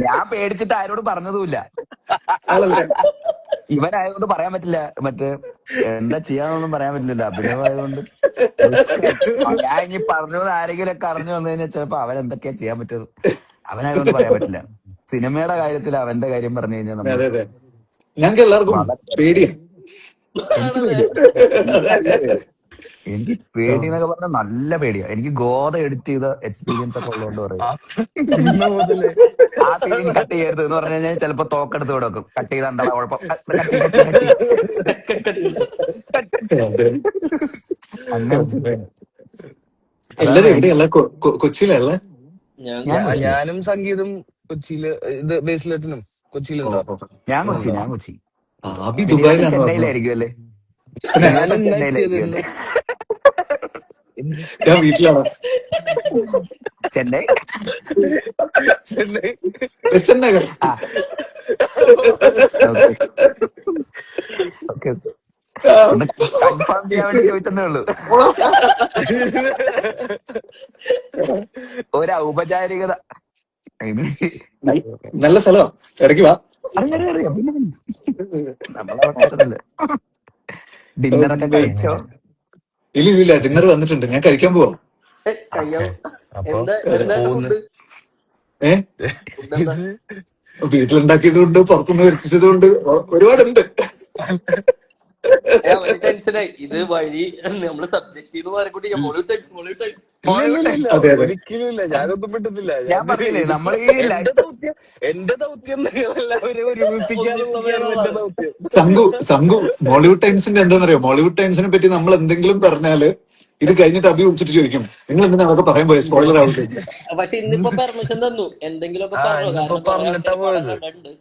ഞാൻ പേടിച്ചിട്ട് ആരോട് പറഞ്ഞതുമില്ല. ആണല്ലേ? ഇവനായതുകൊണ്ട് പറയാൻ പറ്റില്ല. മറ്റേ എന്താ ചെയ്യാന്നൊന്നും പറയാൻ പറ്റില്ലല്ലോ, അഭിനവായതുകൊണ്ട് റിസ്ക്. ഞാൻ ഇനി പറഞ്ഞത് ആരെങ്കിലും ഒക്കെ അറിഞ്ഞു വന്നു കഴിഞ്ഞാൽ ചിലപ്പോ അവൻ എന്തൊക്കെയാ ചെയ്യാൻ പറ്റുന്നത്. അവനായതുകൊണ്ട് പറയാൻ പറ്റില്ല. സിനിമയുടെ കാര്യത്തിൽ അവന്റെ കാര്യം പറഞ്ഞു കഴിഞ്ഞാൽ നമ്മൾ അതെ അതെ, ഞങ്ങൾക്ക് എല്ലാവർക്കും വളരെ പേടിയാ. എനിക്ക് ആണല്ലേ? പേടിയാ. എനിക്ക് നല്ല പേടിയാ. എനിക്ക് പേടി എന്നൊക്കെ പറഞ്ഞാൽ നല്ല പേടിയാ. എനിക്ക് ഗോത എഡിറ്റ് ചെയ്ത എക്സ്പീരിയൻസ് ഒക്കെ ഉള്ളതുകൊണ്ട് പറയും. അന്ന് മുതലേ ആ സീൻ കട്ട് ചെയ്യരുത് എന്ന് പറഞ്ഞു കഴിഞ്ഞാൽ ചിലപ്പോ തോക്കെടുത്ത് ഇവിടെ വെക്കും. കട്ട് ചെയ്താ എന്താ കുഴപ്പം? കട്ടി കട്ടി കട്ടി അതെ അങ്ങനത്തെ അതെ. സീനാ. അതാണ് എല്ലാരും എവിടെയല്ല? കൊച്ചിയിലല്ല? ഞാൻ ഞാൻ കൊച്ചി. ഞാനും സംഗീതം കൊച്ചിയില്, ഇത് ബേസിലേട്ടനും കൊച്ചിയിലുണ്ടോ? ഞാൻ കൊച്ചി. അബി വിനീതേട്ടൻ ദുബായിലാന്ന് പറഞ്ഞു. ചെന്നൈയിലായിരിക്കും അല്ലേ? പിന്നെ ഞാൻ വിനീതേട്ടൻ എന്നാ എത്തിയത്? ചെന്നൈയിലായിരിക്കും അല്ലേ? ഞാൻ വീട്ടിലാണ്. ചെന്നൈ. ചെന്നൈ. S N Nagar. ആ ഓക്കെ ഓക്കെ. ആ, ഒന്ന് കൺഫേം ചെയ്യാൻ വേണ്ടി ചോദിച്ചതേ ഉള്ളൂ. ഒരു ഔപചാരികത. നല്ല സ്ഥലമാ, ഇടയ്ക്ക് വാ. അറിയാം. പിന്നെ നമ്മളവിടെ ഡിന്നറൊക്കെ കഴിച്ചോ? ഇല്ല, ഡിന്നർ വന്നിട്ടുണ്ട്, ഞാൻ കഴിക്കാൻ പോവാ. കഴിയാം. അപ്പൊ എന്താ എന്താ പോകുന്നു. ഫുഡ്? ഏ ഫുഡ് എന്താ? വീട്ടിലുണ്ടാക്കിയത് കൊണ്ട്, പുറത്തുനിന്ന് വരുത്തിച്ചത് കൊണ്ട്, ഒരുപാടുണ്ട്. അവന് ടെൻഷനായി ഇത് വഴി നമ്മള് സബ്ജക്ട് ചെയ്ത് മാറിക്കൂട്ടി മോളിവുഡ് ടൈംസ് മോളിവുഡ് ടൈംസ് ഇല്ല അതെ അതെ ഒരിക്കലും ഇല്ല, ഞാനൊന്നും മിണ്ടുന്നില്ല. ഞാൻ പറഞ്ഞില്ലേ നമ്മൾ ഈ എന്റെ ദൗത്യം നിങ്ങളെല്ലാവരെയും ഒരുമിപ്പിക്കുക എന്നുള്ളതായിരുന്നു എന്റെ ദൗത്യം. സംഘു മോളിവുഡ് ടൈംസിന്റെ എന്താണെന്നറിയോ, മോളിവുഡ് ടൈംസിനെ പറ്റി നമ്മൾ എന്തെങ്കിലും പറഞ്ഞാല് ഇത് കഴിഞ്ഞിട്ട് അഭി വിളിച്ചിട്ട് ചോദിക്കും നിങ്ങൾ എന്തിനാ അതൊക്കെ പറയാൻ പോയത്, സ്പോയിലർ ആവില്ലേ. പക്ഷെ ഇന്നിപ്പോ പെർമിഷൻ തന്നു എന്തെങ്കിലുമൊക്കെ പറഞ്ഞു, ഇന്നിപ്പോ കാരണം കുറെ പറഞ്ഞിട്ടാ ആൾക്കാർ പടം പോയത്. കണ്ടിട്ടുണ്ട്.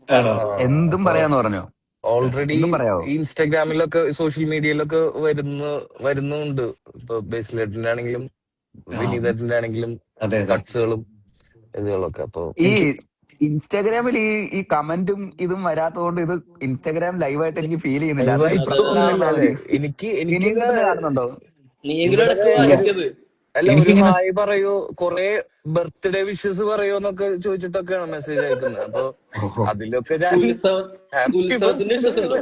ആണോ? എന്തും പറയാന്ന് പറഞ്ഞോ? ഓൾറെഡി എന്തും പറയാവോ? ഇൻസ്റ്റാഗ്രാമിലൊക്കെ സോഷ്യൽ മീഡിയയിലൊക്കെ വരുന്നുണ്ട്. ഇപ്പൊ ബേസിലേറ്റിന്റെ ആണെങ്കിലും വിനീതേട്ടന്റെ ആണെങ്കിലും അതെ അതെ. കട്ട്സുകളും ഇതുകളൊക്കെ. അപ്പൊ ഈ ഇൻസ്റ്റാഗ്രാമിൽ ഈ കമന്റും ഇതും വരാത്തതുകൊണ്ട് ഇത് ഇൻസ്റ്റാഗ്രാം ലൈവായിട്ട് എനിക്ക് ഫീൽ ചെയ്യുന്നില്ല. അത് ലൈവായിട്ട് ഇപ്പുറത്ത് നിന്ന് ഒന്നുമില്ല. കാണുന്നത് എനിക്ക് ഇനിയും കിട്ടുന്ന കാണുന്നുണ്ടോ? നീയെങ്കിലും ഇവിടെ ഇടയ്ക്ക് വായിച്ചത് അല്ല ഒരു എനിക്കിങ്ങനെ ഹായ് പറയോ, കൊറേ ബർത്ത്ഡേ വിഷസ് പറയോ എന്നൊക്കെ ചോദിച്ചിട്ടൊക്കെയാണ് മെസ്സേജ് അയക്കുന്നത്. അപ്പൊ ഓഹോ. അതിലൊക്കെ ഞാൻ ഹാപ്പി ഉത്സവത്തിന്റെ വിശ്വസുണ്ടോ?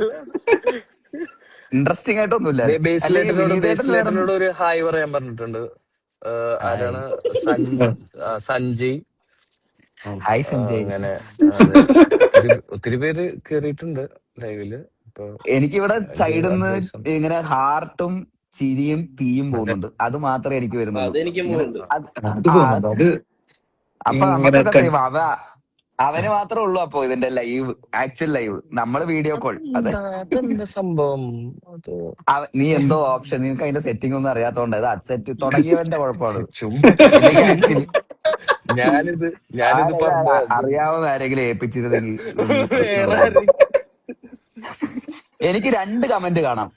ഇൻട്രസ്റ്റിംഗ് ആയിട്ടൊന്നുമില്ല. അല്ലെങ്കിൽ വിനീതേട്ടൻ വേറെ ബേസിലേറ്റനോട് ഒരു ഹായ് പറയാൻ പറഞ്ഞിട്ടുണ്ട്. ആരാണ് സഞ്ജയ്, ഹായ് സഞ്ജയ്. അങ്ങനെ അതെ ഒത്തിരി പേര് കേറിയിട്ടുണ്ട് ലൈവില്. ഇപ്പൊ എനിക്കിവിടെ സൈഡിൽ നിന്ന് advice ഉണ്ട്. ഇങ്ങനെ ഹാർട്ടും ചിരിയും തീയും പോകുന്നുണ്ട്. അത് മാത്രമേ എനിക്ക് വരുന്നുള്ളൂ. അതെനിക്കും ഇങ്ങനെ പോകുന്നുണ്ട്. അത് പോകുന്നുണ്ട്. അത് അപ്പൊ ഇങ്ങനെ നമുക്കൊക്കെ സേവ് അവന് മാത്രമേ ഉള്ളൂ അപ്പൊ ഇതിന്റെ ലൈവ്, ആക്ച്വൽ ലൈവ്. നമ്മള് വീഡിയോ കോൾ. അതെന്താ സംഭവം അത് നീ എന്തോ ഓപ്ഷൻ, നിനക്ക് അതിന്റെ സെറ്റിംഗ് ഒന്നും അറിയാത്തോണ്ട് അത് അക്സെപ്റ്റ് തുടങ്ങിയവന്റെ കുഴപ്പമാണ്. ചുമ്മാ ഇല്ലെങ്കിൽ ആക്ച്വലി ഞാനിത് അറിയാവുന്ന ആരെങ്കിലും ഏൽപ്പിച്ചിരുന്നെങ്കിൽ വേറെ എനിക്ക് 2 കമന്റ് കാണാം.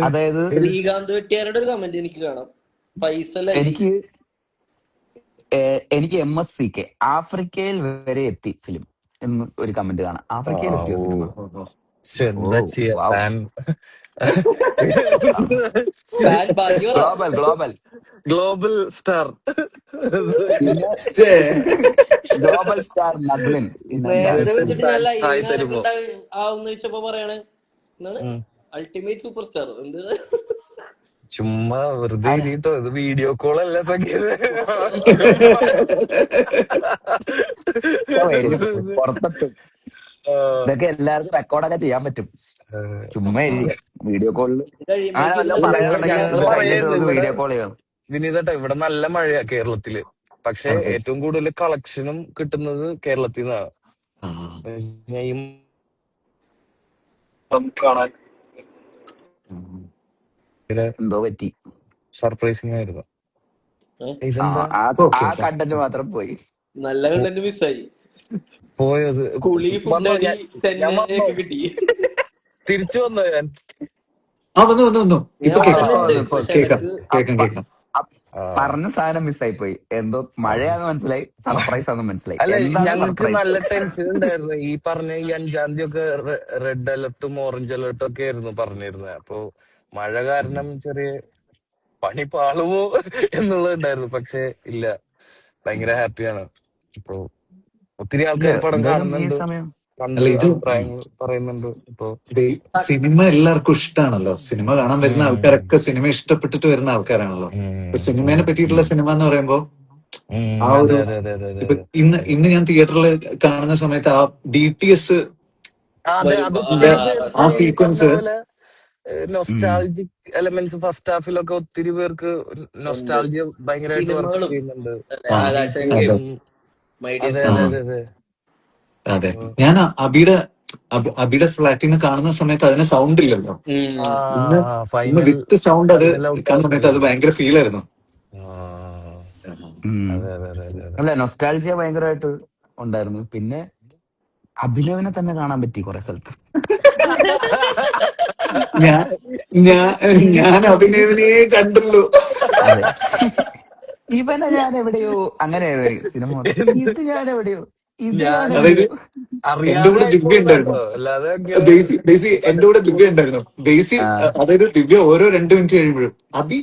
അതായത് ശ്രീകാന്ത് വെട്ടിയാരുടെ ഒരു കമന്റ് എനിക്ക് കാണാം. ഫൈസൽ അലി. എനിക്ക് MSCK ആഫ്രിക്കയിൽ വരെ എത്തി ഫിലിം എന്ന് ഒരു കമന്റ് കാണാം. ആഫ്രിക്കയിൽ എത്തിയോ സിനിമ? എന്താ ചെയ്യാ ബാക്കി പറ. ഗ്ലോബൽ ഗ്ലോബൽ സ്റ്റാർ പിന്നെ ഗ്ലോബൽ സ്റ്റാർ നസ്ലിൻ. നേരത്തെ വിളിച്ചിട്ട് ഞാൻ ഹായ് ലൈവിൽ തരുമോ? ആവുന്ന വെച്ചപ്പോ പറയണേ എന്താണ് അൾട്ടിമേറ്റ് സൂപ്പർ സ്റ്റാർ എന്ത് ചുമ്മാ വെറുതെ ഇരിട്ടോ, ഇത് വീഡിയോ കോൾ അല്ല സംഗീത. പുറത്തെത്തും. ഇതൊക്കെ എല്ലാവർക്കും റെക്കോർഡൊക്കെ ചെയ്യാൻ പറ്റും. ചുമ്മാ വീഡിയോ കോളില് വീഡിയോ കോൾ ചെയ്യണം. വിനീതേട്ടാ ഇവിടെ നല്ല മഴയാ കേരളത്തില്. പക്ഷെ ഏറ്റവും കൂടുതൽ കളക്ഷനും കിട്ടുന്നത് കേരളത്തിൽ നിന്നാണ്. കാണാൻ എന്തോ പറ്റി, സർപ്രൈസിങ് ആയിരുന്നു. ആ കണ്ടന്റ് മാത്രം പോയി. നല്ല കണ്ടന്റ് മിസ്സായി. പോയത് കുളി ഫുഡടി ചെന്നൈയൊക്കെ കിട്ടി. തിരിച്ചു വന്നോ ഞാൻ? വന്നു ഇപ്പൊ കേക്കാം. പറഞ്ഞ സാധനം മിസ്സായി പോയി. എന്തോ മഴയാന്ന് മനസ്സിലായി, സർപ്രൈസ് ആണെന്ന് മനസ്സിലായി. അല്ല ഞങ്ങൾക്ക് നല്ല ടെൻഷൻ ഉണ്ടായിരുന്നു. ഈ പറഞ്ഞ ഈ 5-ാം തീയതി ഒക്കെ റെഡ് അലർട്ടും ഓറഞ്ച് അലർട്ടും ഒക്കെ ആയിരുന്നു പറഞ്ഞിരുന്നത്. അപ്പൊ മഴ കാരണം ചെറിയ പണി പാളുമോ എന്നുള്ളതുണ്ടായിരുന്നു. പക്ഷെ ഇല്ല, ഭയങ്കര ഹാപ്പിയാണ്. ഇപ്പൊ ഒത്തിരി ആൾക്കാർ പടം കാണുന്നുണ്ട്, അഭിപ്രായങ്ങൾ പറയുന്നുണ്ട്. ഇപ്പൊ സിനിമ എല്ലാവർക്കും ഇഷ്ടമാണല്ലോ. സിനിമ കാണാൻ വരുന്ന ആൾക്കാരൊക്കെ സിനിമ ഇഷ്ടപ്പെട്ടിട്ട് വരുന്ന ആൾക്കാരാണല്ലോ. സിനിമയെ പറ്റിയിട്ടുള്ള സിനിമ എന്ന് പറയുമ്പോ ആ ഒരു ഇപ്പൊ ഇന്ന് ഞാൻ തിയേറ്ററിൽ കാണുന്ന സമയത്ത് ആ DTS ആ സീക്വൻസ് നൊസ്റ്റാൾജിക് എലമെന്റ്സ് ഫസ്റ്റ് ഹാഫിലൊക്കെ ഒത്തിരി പേർക്ക് നൊസ്റ്റാൾജിയ ഭയങ്കരമായിട്ട് വർക്ക് ചെയ്യുന്നുണ്ട്. അതെ, ഞാൻ അബിയുടെ ഫ്ലാറ്റിൽ നിന്ന് കാണുന്ന സമയത്ത് അതിന് സൗണ്ട് ഇല്ലല്ലോ. വിത്ത് സൗണ്ട് അത് കാണുന്ന സമയത്ത് അത് ഭയങ്കര ഫീൽ ആയിരുന്നു. അല്ല നൊസ്റ്റാൾജിയ ഭയങ്കരമായിട്ട് ഉണ്ടായിരുന്നു. പിന്നെ അഭിനവിനെ തന്നെ കാണാൻ പറ്റി കുറെ സ്ഥലത്ത്. ഞാൻ അഭിനവിനെ കണ്ടുള്ളൂ. അതെ, ഇവനെ ഞാൻ എവിടെയോ അങ്ങനെ സിനിമ ഇത് ഞാൻ എവിടെയോ അതായത് എന്റെ കൂടെ ദിവ്യ ഉണ്ടായിരുന്നു. ബേസി എന്റെ കൂടെ ദിവ്യ ഉണ്ടായിരുന്നു. ബേസി അതായത് ദിവ്യ ഓരോ 2 മിനിറ്റ് കഴിയുമ്പോഴും അബി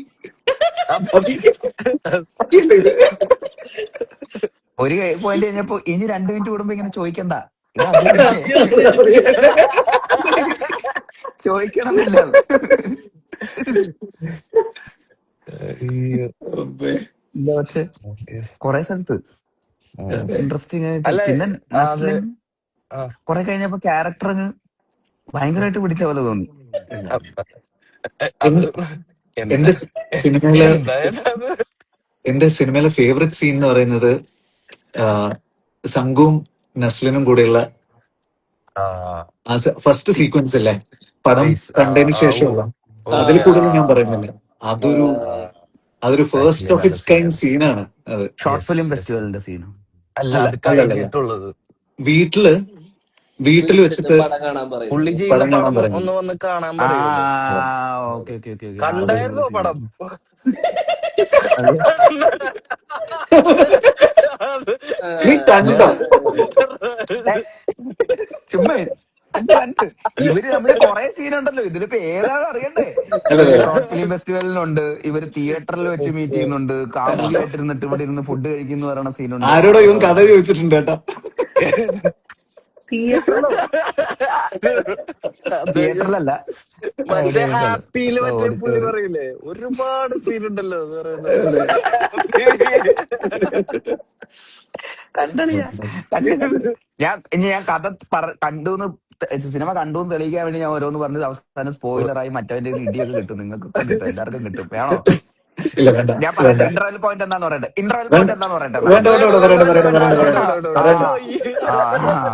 ഒരു പോയിന്റ് കഴിഞ്ഞപ്പോ ഇനി 2 മിനിറ്റ് കൂടുമ്പോ ഇങ്ങനെ ചോദിക്കണ്ട, ചോദിക്കണമെന്നില്ല. പക്ഷെ കൊറേ സ്ഥലത്ത് ഇൻട്രസ്റ്റിംഗ് ആയിട്ട്. പിന്നെ നസ്ലിൻ കൊറേ കഴിഞ്ഞപ്പോ ക്യാരക്ടർ ഭയങ്കരമായിട്ട് പിടിച്ച പോലെ തോന്നി. അപ്പ- അത് എന്താ എന്റെ സിനിമയിലെ എന്തായാലും അത് എന്റെ സിനിമയിലെ ഫേവററ്റ് സീൻ എന്ന് പറയുന്നത് ആ, സംഘവും നസ്ലിനും കൂടെയുള്ള ആ ആ ഫസ്റ്റ് ഈ സീക്വൻസ് അല്ലേ, പടം ബേസ് കണ്ടതിന് ശേഷമുള്ള. അതിൽ ഓക്കെ കൂടുതൽ ഞാൻ പറയുന്നില്ല. അതൊരു അതൊരു ഫസ്റ്റ് ആക്ച്വലി ഓഫ് നല്ല ഇറ്റ്സ് കൈൻഡ് സീനാണ്. സീനാണ് അത്. Short yes film yes. ഫെസ്റ്റിവലിന്റെ സീനും. അല്ല അല്ല അത് അല്ലല്ല, കഴിഞ്ഞിട്ടുള്ളത്. വീട്ടില് വീട്ടിൽ വിളിച്ചിട്ട് വെച്ചിട്ട് പടം കാണാൻ പുള്ളി പറയുന്നത്. ചെയ്യുന്ന പടം കാണാൻ പടം പറയുന്നത്. ഒന്ന് വന്ന് കാണാൻ ആ പറയുമല്ലോ. ഓക്കെ ഓക്കെ ഓക്കെ ഓക്കെ, അത് അടിപൊളി കണ്ടായിരുന്നോ പടം? സീനായിരുന്നു അത്. അത് നീ കണ്ടോ? ഞാൻ ഏ, ചുമ്മാ കണ്ട് കണ്ട് ഇവര് തമ്മില് കൊറേ സീനുണ്ടല്ലോ ഇതിലിപ്പോ ഏതാണ് അറിയണ്ടേ. ഇവര് അല്ലല്ല, ഷോർട്ട് ഫിലിം ഫെസ്റ്റിവലിനുണ്ട്, ഇവര് തിയേറ്ററിൽ വെച്ച് മീറ്റ് ചെയ്യുന്നുണ്ട്, കാമുകിയായിട്ടിരുന്നിട്ട് ഇവിടെ ഇരുന്ന് ഫുഡ് കഴിക്കുന്നു പറയുന്ന സീനുണ്ട്. ആരോടോ ഇവൻ കഥ ചോദിച്ചിട്ടുണ്ട് കേട്ടോ. തിയേറ്ററിലോ? അത് തിയേറ്ററിലല്ല, മറ്റേ എവിടെയായിട്ടല്ലോ, ഹാപ്പിയില് മറ്റേ പുള്ളി ഓഡിറ്റോറിയം. പറയില്ലേ ഒരുപാട് സീനുണ്ടല്ലോ എന്ന് പറയുന്നത്. കണ്ടളിയാ, കണ്ട് കണ്ട് ഞാൻ കഥ കണ്ടു സിനിമ കണ്ടു തെളിയിക്കാൻ വേണ്ടി ഞാൻ ഓരോന്ന് പറഞ്ഞ് അവസാനം സ്പോയിലറായി മറ്റവന്റെ കയ്യിന്ന് ഇടിയൊക്കെ കിട്ടും, നിങ്ങൾക്കൊക്കെ കിട്ടും, എല്ലാവർക്കും കിട്ടും. വേണോ? ഇല്ല, വേണ്ട ഞാൻ വേണ്ട പറയട്ടെ, ഇന്റർവെൽ പോയിന്റ് എന്താന്ന് പറയട്ടെ, ഇന്റർവെൽ വേണ്ട പോയിന്റ് എന്താന്ന് പറയട്ടെ എന്നാ. വേണ്ട വേണ്ട വേണ്ട വേണ്ട, വേണ്ട പറയണ്ട വേണ്ട പറയണ്ട വേണ്ട പറയണ്ട വേണ്ട പറയണ്ട വേണ്ട വേണ്ട പറയണ്ട. ആ ആ ആ,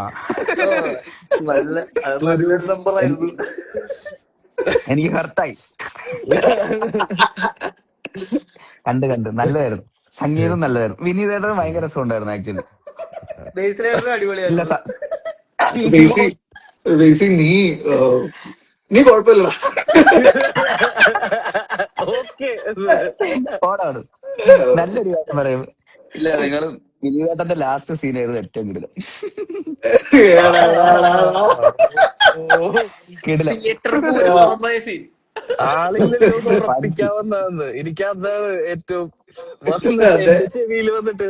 അത് നല്ലൊരു നമ്പർ ആയിരുന്നു. എനിക്ക് ഹെർട്ടായി. കണ്ട് നല്ലതായിരുന്നു, സംഗീതം നല്ലതായിരുന്നു, വിനീതേട്ടന് ഭയങ്കര രസമുണ്ടായിരുന്നു ആക്ച്വലി. ബേസിലായിട്ട് ഇല്ല അടിപൊളിയായിരുന്നു. ബേസി ബേസി നീ നീ കുഴപ്പമില്ല. ഓക്കെ. ഓടാണ്. നല്ലൊരു കാര്യം പറയും. ഇല്ല, നിങ്ങള് വിനീതേട്ടന്റെ ലാസ്റ്റ് സീനായിരുന്നു ഏറ്റവും കിടിലം. കിടിലം. തിയേറ്റർ പോലും പുറമായ സീൻ. ആളില്ലല്ലോ എന്ന് ഫാൻസി. ഉറപ്പിക്കാവുന്നതെന്ന് എനിക്ക് അതാണ് ഏറ്റവും വന്നിട്ട് അതെ, എന്റെ ചെവിയിൽ വന്നിട്ട്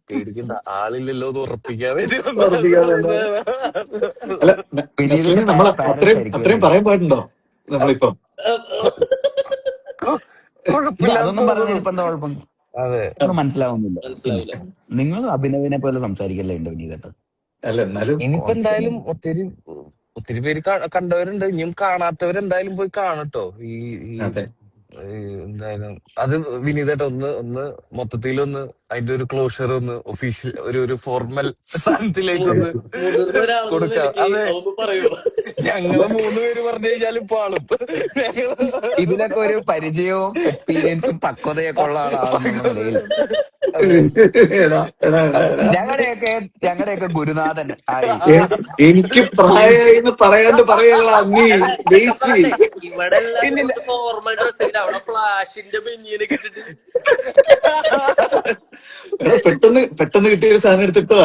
പേടിക്കണ്ട ആളില്ലല്ലോ എന്ന് ഉറപ്പിക്കാൻ വേണ്ടി ഉറപ്പിക്കാതെ. അല്ല, നസ്ലിനെ വിനീതിന്റെ നമ്മൾ പാരന്റ്സ് അത്രയും ആയിരിക്കും അത്രയും അല്ലേ? പറയാൻ പാടുണ്ടോ നമ്മളിപ്പം? ഇല്ല, അതൊന്നും കുഴപ്പമില്ലാത്ത. പറഞ്ഞാൽ ഇപ്പൊ എന്താ കുഴപ്പം? അതെ ഒന്നും മനസ്സിലാവുന്നില്ല. പിന്നെ മനസ്സിലാവില്ല. നിങ്ങൾ അഭിനവിനെ പോലെ സംസാരിക്കല്ലേ എന്റെ വിനീതേട്ടൻ. അല്ല, എന്നാലും ഇനിയിപ്പോ എന്തായാലും കുഴപ്പമില്ല. ഒത്തിരി ഒത്തിരി പേര് കണ്ടവരുണ്ട്, ഇനിയും കാണാത്തവരെന്തായാലും പോയി കാണട്ടോ. ഈ ഈ അതെ. ഈ എന്തായാലും അത് വിനീതേട്ട ഒന്ന് ഒന്ന് മൊത്തത്തിലൊന്ന് അതിന്റെ ഒരു ക്ലോഷർ ഒന്ന് ഒഫീഷ്യൽ ഒരു ഫോർമൽ സ്ഥാനത്തിലേക്കൊന്ന് മുതിർന്ന ഒരാളെന്ന കൊടുക്കാം. നിലയ്ക്ക് അതെ, അതൊന്ന് പറയുമോ? ഞങ്ങള് 3 പേര് പറഞ്ഞു കഴിഞ്ഞാലും പാളും. ഇതിലൊക്കെ ഒരു പരിചയവും എക്സ്പീരിയൻസും പക്വതയൊക്കെ ഉള്ള ആളാണെന്നുള്ള നിലയിൽ അതെ എടാ എടാ എടാ എടാ, ഞങ്ങളുടെയൊക്കെ ഗുരുനാഥൻ ആയി. എ- എനിക്ക് പ്രായമായി എന്ന് പറയാണ്ട് പറയല്ല നീ എടാ, ഞാൻ ബേസി. പറയട്ടെ, ഇവിടെ എല്ലാരും പിന്നില്ല. ഒന്ന് ഫോർമൽ ഡ്രസ് ചെയ്ത് അവിടെ ഫ്ലാഷിന്റെ ബനിയനൊക്കെ ഇട്ടിട്ട് എടാ, പെട്ടെന്ന് പെട്ടെന്ന് കിട്ടിയൊരു സാധനം എടുത്തിട്ടാ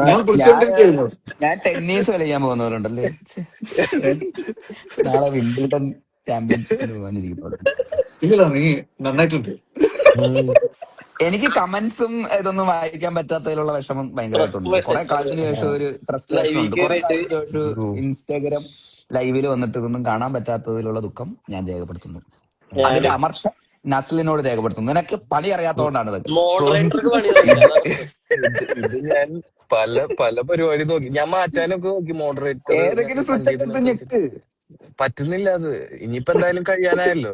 ഞാൻ ഞാൻ കുളിച്ചോണ്ടിരിക്കുന്നു. ഞാൻ ടെന്നീസ് കളിക്കാൻ പോകുന്നവരുണ്ടല്ലേ. നാളെ വിംബിൾട്ടൺ ചാമ്പ്യൻഷിപ്പിന് പോകാനിരിക്കുന്നവരുണ്ട്. ഇല്ലല്ല, നീ നന്നായിട്ടുണ്ട്. ഉം. എനിക്ക് കമന്റ്സും ഇതൊന്നും വായിക്കാൻ പറ്റാത്തതിലുള്ള വിഷമം ഭയങ്കരമായിട്ടുണ്ട്. കുറെ ഫ്രസ്ട്രേഷൻ കാലത്തിന് ശേഷം ഒരു ഫ്രസ്ട്രേഷൻ ലൈവിൽ ഉണ്ട്. കുറെ കയറിയിട്ട് കാലത്തിന് ശേഷം ഉം. ഇൻസ്റ്റാഗ്രാം ലൈവിൽ വന്നിട്ട് ഇതൊന്നും കാണാൻ പറ്റാത്തതിലുള്ള ദുഃഖം ഞാൻ രേഖപ്പെടുത്തുന്നു. അതിന്റെ ഞാനും അമർഷം നസ്ലിനോട് രേഖപ്പെടുത്തുന്നു. നിനക്ക് പണി അറിയാത്തതുകൊണ്ടാണ് ഇതൊക്കെ. മോഡറേറ്റർക്ക് പണി ഇത് അറിയില്ല, അതാണ് ഇത് ഞാൻ പല പല പരിപാടി നോക്കി, ഞാൻ മാറ്റാനൊക്കെ നോക്കി മോഡറേറ്റർ ഏതെങ്കിലും സ്വിച്ച് ഒക്കെ എടുത്ത് ഞെക്ക്. പറ്റുന്നില്ല. അത് ഇനിയിപ്പോ എന്തായാലും കഴിയാനായല്ലോ.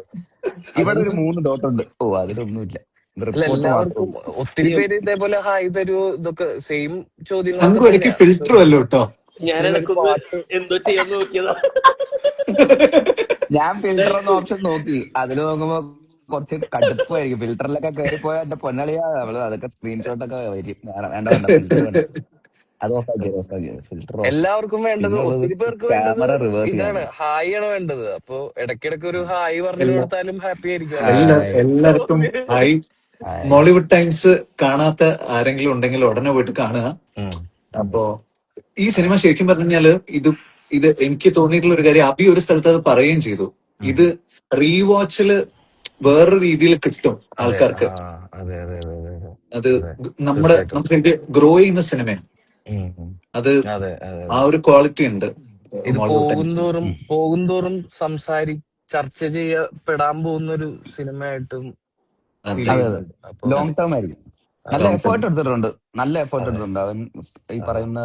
ഇവിടെ ഒരു അതൊന്ന് 3 ഡോട്ട് ഉണ്ട്. ഓ, അതിലൊന്നുമില്ല, അല്ല റിപ്പോർട്ട് എല്ലാവർക്കും മാത്രമേ ഒത്തിരി ഉള്ളൂ. പേര് ഇതേപോലെ ഹായ് തരൂ ഇതൊക്കെ സെയിം ചോദ്യങ്ങളൊക്കെ സംഘം ഇടയ്ക്ക് തന്നെയാ. ഫിൽറ്റർ അല്ലോ കേട്ടോ. ഞാൻ ഒരു എനക്കൊന്ന് പാട്ട് എന്തോ ചെയ്യാൻ നോക്കിയതാ. ഞാൻ ഫിൽറ്റർ എന്ന ഓപ്ഷൻ നോക്കി, അതിൽ നോക്കുമ്പോ കുറച്ച് കടുപ്പായിരിക്കും. ഫിൽറ്ററിലൊക്കെ കയറിപ്പോയാൽ എന്റെ പൊന്നളിയാ നമ്മള് അതൊക്കെ സ്ക്രീൻഷോട്ടൊക്കെ വരും. വേണ്ട വേണ്ട, ഫിൽറ്റർ വേണ്ട, അത് ഓഫാക്കി ഫിൽറ്റർ ഓഫ്. എല്ലാവർക്കും വേണ്ടത്, പിന്നുള്ളത് ഒത്തിരി പേർക്ക് വേണ്ടത് ക്യാമറ റിവേഴ്സ് ഇതാണ്, ചെയ്യാൻ. ഹായ് ആണ് വേണ്ടത്. അപ്പൊ ഇടയ്ക്കിടയ്ക്ക് ഒരു ഹായ് പറഞ്ഞു എല്ലാ കൊടുത്താലും ഹാപ്പി ആയിരിക്കും. ഹായ് എല്ലാവർക്കും ഹായ്. ഹായ്. മോളിവുഡ് ടൈംസ് കാണാത്ത ആരെങ്കിലും ഉണ്ടെങ്കിൽ ഉടനെ പോയിട്ട് കാണുക. ഉം. അപ്പോ ഈ സിനിമ ശരിക്കും പറഞ്ഞു കഴിഞ്ഞാല് ഇത് എനിക്ക് തോന്നിയിട്ടുള്ള ഒരു കാര്യം, അഭി ഒരു സ്ഥലത്ത് അത് പറയുകയും ചെയ്തു. ഉം. ഇത് റീവാച്ചില് വേറൊരു രീതിയിൽ കിട്ടും അതെ ആൾക്കാർക്ക്. അതെ അതെ അതെ അതെ അതെ അത് അതെ നമ്മുടെ തീർച്ചയായിട്ടും. നമുക്ക് ഗ്രോ ചെയ്യുന്ന സിനിമയാണ്. ഉം, ഉം. അത് അതെ അതെ ആ അതെ. ഒരു ക്വാളിറ്റി ഉണ്ട് ഇത് മോളിവുഡ് ടൈംസിന്. പോകുന്തോറും ചർച്ച ചെയ്യപ്പെടാൻ പോകുന്ന ഒരു സിനിമയായിട്ടും ഫീൽ അതെ, അതെ ചെയ്യുന്നുണ്ട്. അപ്പൊ ലോങ് ടേം ആയിരിക്കും. നല്ല ലോങ് ടൈം. എഫേർട്ട് എടുത്തിട്ടുണ്ട്, നല്ല എഫേർട്ട് അതെ എടുത്തിട്ടുണ്ട് അവൻ. ഈ അതെ പറയുന്ന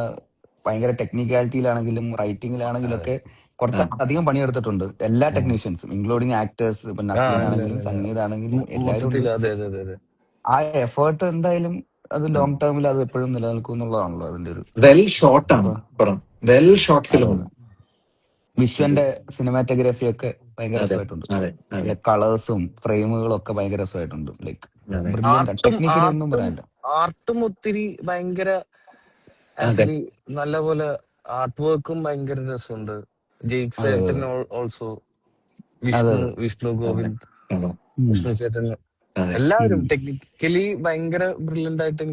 ഭയങ്കര ടെക്നിക്കാലിറ്റിയിലാണെങ്കിലും റൈറ്റിംഗിലാണെങ്കിലും അതെ ഒക്കെ കുറച്ചധികം പണിയെടുത്തിട്ടുണ്ട് എല്ലാ ടെക്നീഷ്യൻസും, ഇൻക്ലൂഡിങ് ആക്ടേഴ്സ്. ഇപ്പൊ നസ്ലിൻ ആണെങ്കിലും സംഗീത് ആണെങ്കിലും എല്ലാവരും ഉണ്ട്. മൊത്തത്തിൽ അതെ അതെ അതെ അതെ ആ എഫേർട്ട് എന്തായാലും അത് ലോങ് ടേമിൽ അത് എപ്പോഴും നിലനിൽക്കും എന്നുള്ളതാണല്ലോ അതിന്റെ ഒരു. വെൽ ഷോട്ട് ആണ് അപ്പൊ പടം, വെൽ ഷോട്ട് അതെ ഫിലിമാണ്. വിഷ്വന്റെ സിനിമാറ്റോഗ്രഫി ഒക്കെ ഭയങ്കര അതെ രസമായിട്ടുണ്ട്. അതെ അതെ ലൈക് കളേഴ്സും ഫ്രെയിമുകളും ഒക്കെ ഭയങ്കര രസമായിട്ടുണ്ട്. ലൈക്ക് അതെ ബ്രില്യന്റ്. ആർട്ടും ടെക്നിക്കലി ഒന്നും ആർട്ടും പറയാനില്ല. ആർട്ടും ഒത്തിരി ഭയങ്കര അതെ ആക്ച്വലി നല്ല പോലെ ആർട്ട് വർക്കും ഭയങ്കര രസമുണ്ട്. ജെയ്ക് അതെ ചേട്ടൻ ഓൾസോ, അതെ വിഷ്ണു അതെ വിഷ്ണു അതെ ഗോവിന്ദ്, ആണോ? ഉം. വിഷ്ണു ചേട്ടൻ, അതെ എല്ലാവരും ഉം. ടെക്നിക്കലി ഭയങ്കര ബ്രില്യന്റ് ആയിട്ട്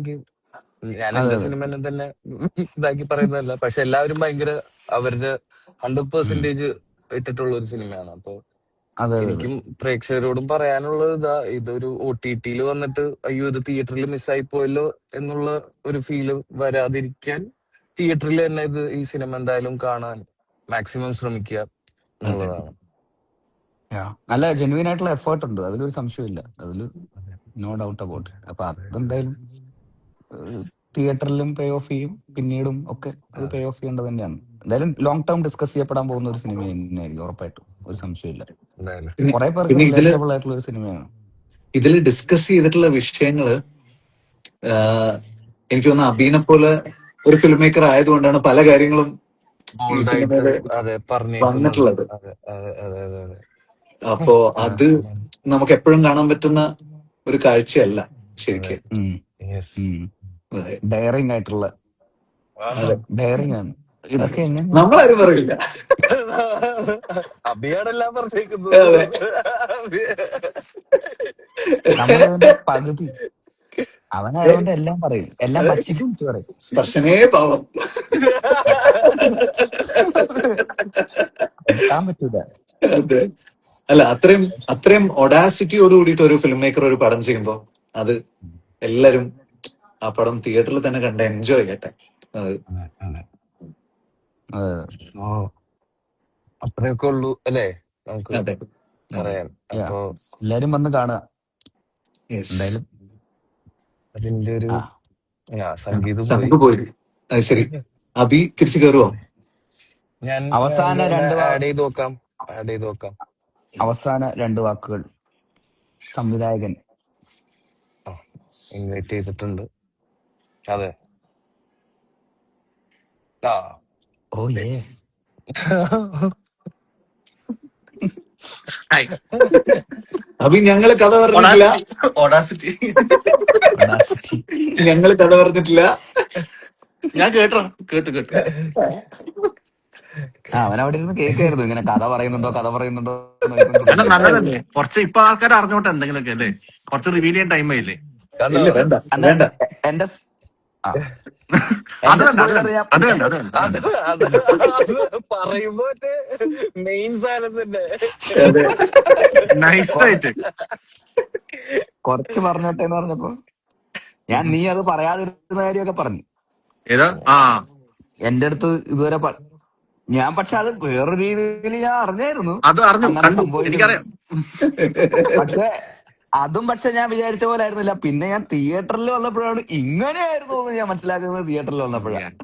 ഞാൻ അതെ എന്റെ അതെ സിനിമനെ തന്നെ ഇതാക്കി പറയുന്നതല്ല, പക്ഷെ എല്ലാവരും ഭയങ്കര അവരുടെ 100% ഇട്ടിട്ടുള്ള ഒരു സിനിമയാണ്. അപ്പൊ അതെ അതെ അതെ എനിക്കും പ്രേക്ഷകരോടും പറയാനുള്ളത് ഇതൊരു OTT-യിൽ വന്നിട്ട് അയ്യോ ഇത് തിയേറ്ററിൽ മിസ്സായി പോയല്ലോ എന്നുള്ള ഒരു ഫീല് വരാതിരിക്കാൻ തിയേറ്ററിൽ തന്നെ ഈ സിനിമ എന്തായാലും കാണാൻ മാക്സിമം ശ്രമിക്കുക അതെ എന്നുള്ളതാണ്. നല്ല ജെന്യൂൻ ആയിട്ടുള്ള എഫേർട്ട് ഉണ്ട്, അതിലൊരു സംശയമില്ല. അതിൽ നോ ഡൗട്ട് അബൌട്ട്. അപ്പൊ അതെന്തായാലും തിയേറ്ററിലും പേ ഓഫ് ചെയ്യും, പിന്നീടും ഒക്കെ അത് പേ ഓഫ് ചെയ്യേണ്ടത് തന്നെയാണ്. എന്തായാലും ലോങ് ടേം ഡിസ്കസ് ചെയ്യപ്പെടാൻ പോകുന്ന ഒരു സിനിമ തന്നെയായിരിക്കും ഉറപ്പായിട്ടും, ഒരു സംശയമില്ല. എന്തായാലും പിന്നെ കുറെ പേർക്ക് പിന്നെ റിലേറ്റബിൾ ആയിട്ടുള്ള ഒരു സിനിമയാണ്. ഇതിൽ ഡിസ്കസ് ചെയ്തിട്ടുള്ള വിഷയങ്ങള് എനിക്ക് തോന്നുന്നു അബീനെ പോലെ ഒരു ഫിലിം മേക്കർ ആയതുകൊണ്ടാണ് പല കാര്യങ്ങളും ഈ ബോൾഡായിട്ട് സിനിമയില് അതെ പറഞ്ഞേക്കുന്നത്. വന്നിട്ടുള്ളത്. അതെ അതെ അതെ അതെ അതെ അപ്പോ ആ, അത് നമുക്ക് എപ്പോഴും കാണാൻ പറ്റുന്ന ഒരു കാഴ്ചയല്ല ശരിക്കും. ഉം, യെസ്. ഉം. അതെ ഡയറിങ് ആയിട്ടുള്ള, അതെ ഡയറിങ് ആണ് അതെ ഇതൊക്കെ. എങ്ങനെ നമ്മളാരും പറയില്ല. അഭിയാണെല്ലാം പറഞ്ഞേക്കുന്നത്. അതെ നമ്മളതിന്റെ പകുതി, അവനായതുകൊണ്ട് എല്ലാം പറയും, എല്ലാം അതെ പറ്റിക്കും പറയും. സ്പർശനേ പാവം. കൊടുക്കാൻ പറ്റൂല. അതെ അല്ല, അത്രയും അത്രയും ഒഡാസിറ്റിയോട് കൂടിയിട്ട് ഒരു ഫിലിം മേക്കർ ഒരു പടം ചെയ്യുമ്പോ അത് എല്ലാരും ആ പടം തിയേറ്ററിൽ തന്നെ കണ്ട് എൻജോയ് ചെയ്യട്ടെ. അത് അതെ ഓ അത്രയൊക്കെ ഉള്ളൂ അല്ലേ നമുക്ക് അതെ അതെ പറയാൻ. യാ, അപ്പൊ എല്ലാരും വന്ന് കാണുക യെസ്. എന്തായാലും. അതിന്റെ ഒരു ആ സംഗീത് പോയി. സംഘ് പോയി. അത് ശരി. അബി തിരിച്ചു കയറുവോ? ഞാൻ അവസാന രണ്ട് ആഡ് ചെയ്ത് നോക്കാം. അവസാന 2 വാക്കുകൾ സംവിധായകൻ. ഇൻവൈറ്റ് ചെയ്തിട്ടുണ്ട്. അതെ ആ ഓ ഏ അബി ഞങ്ങള് കഥ പറഞ്ഞിട്ടില്ല. Audacity Audacity. ഞങ്ങള് കഥ പറഞ്ഞിട്ടില്ല. ഞാൻ കേട്ടു. അവനവിടെ ഇരുന്ന് കേൾക്കായിരുന്നു, ഇങ്ങനെ കഥ പറയുന്നുണ്ടോ അല്ല നോക്കിക്കൊണ്ടിരിക്കുന്നു. നല്ലതല്ലേ, കുറച്ച് ഇപ്പൊ ആൾക്കാർ അറിഞ്ഞോട്ടെ എന്തെങ്കിലുമൊക്കെ അല്ലേ, കുറച്ച് റിവീൽ ചെയ്യാൻ ടൈം ആയില്ലേ. കണ്ടോ? ഇല്ല വേണ്ട എന്നാ വേണ്ട. എന്റെ ആ അത് എന്റെ വേണ്ട സ്പോയിലർ ഞാൻ അത് വേണ്ട അത് അത് അത് പറയുമ്പോ മെയിൻ സാധനം തന്നെ. അതെ നൈസായിട്ട്. കുറച്ച് പറഞ്ഞോട്ടെ എന്ന് പറഞ്ഞപ്പോ നീ അത് പറയാതിരുന്ന കാര്യമൊക്കെ പറഞ്ഞു. ഏതാ? എന്റെ അടുത്ത് ഇതുവരെ ഞാൻ പക്ഷെ അത് വേറൊരു രീതിയിൽ ഞാൻ അറിഞ്ഞായിരുന്നു അത് അറിഞ്ഞു, അങ്ങനെ കണ്ടു, സംഭവിക്കുന്നു. എനിക്കറിയാം. പക്ഷെ ഞാൻ വിചാരിച്ച പോലെ ആയിരുന്നില്ല. പിന്നെ ഞാൻ തിയേറ്ററിൽ വന്നപ്പോഴാണ് ഇങ്ങനെയായിരുന്നു എന്ന് ഞാൻ മനസ്സിലാക്കുന്നത്. തിയേറ്ററിൽ വന്നപ്പോഴാണ്.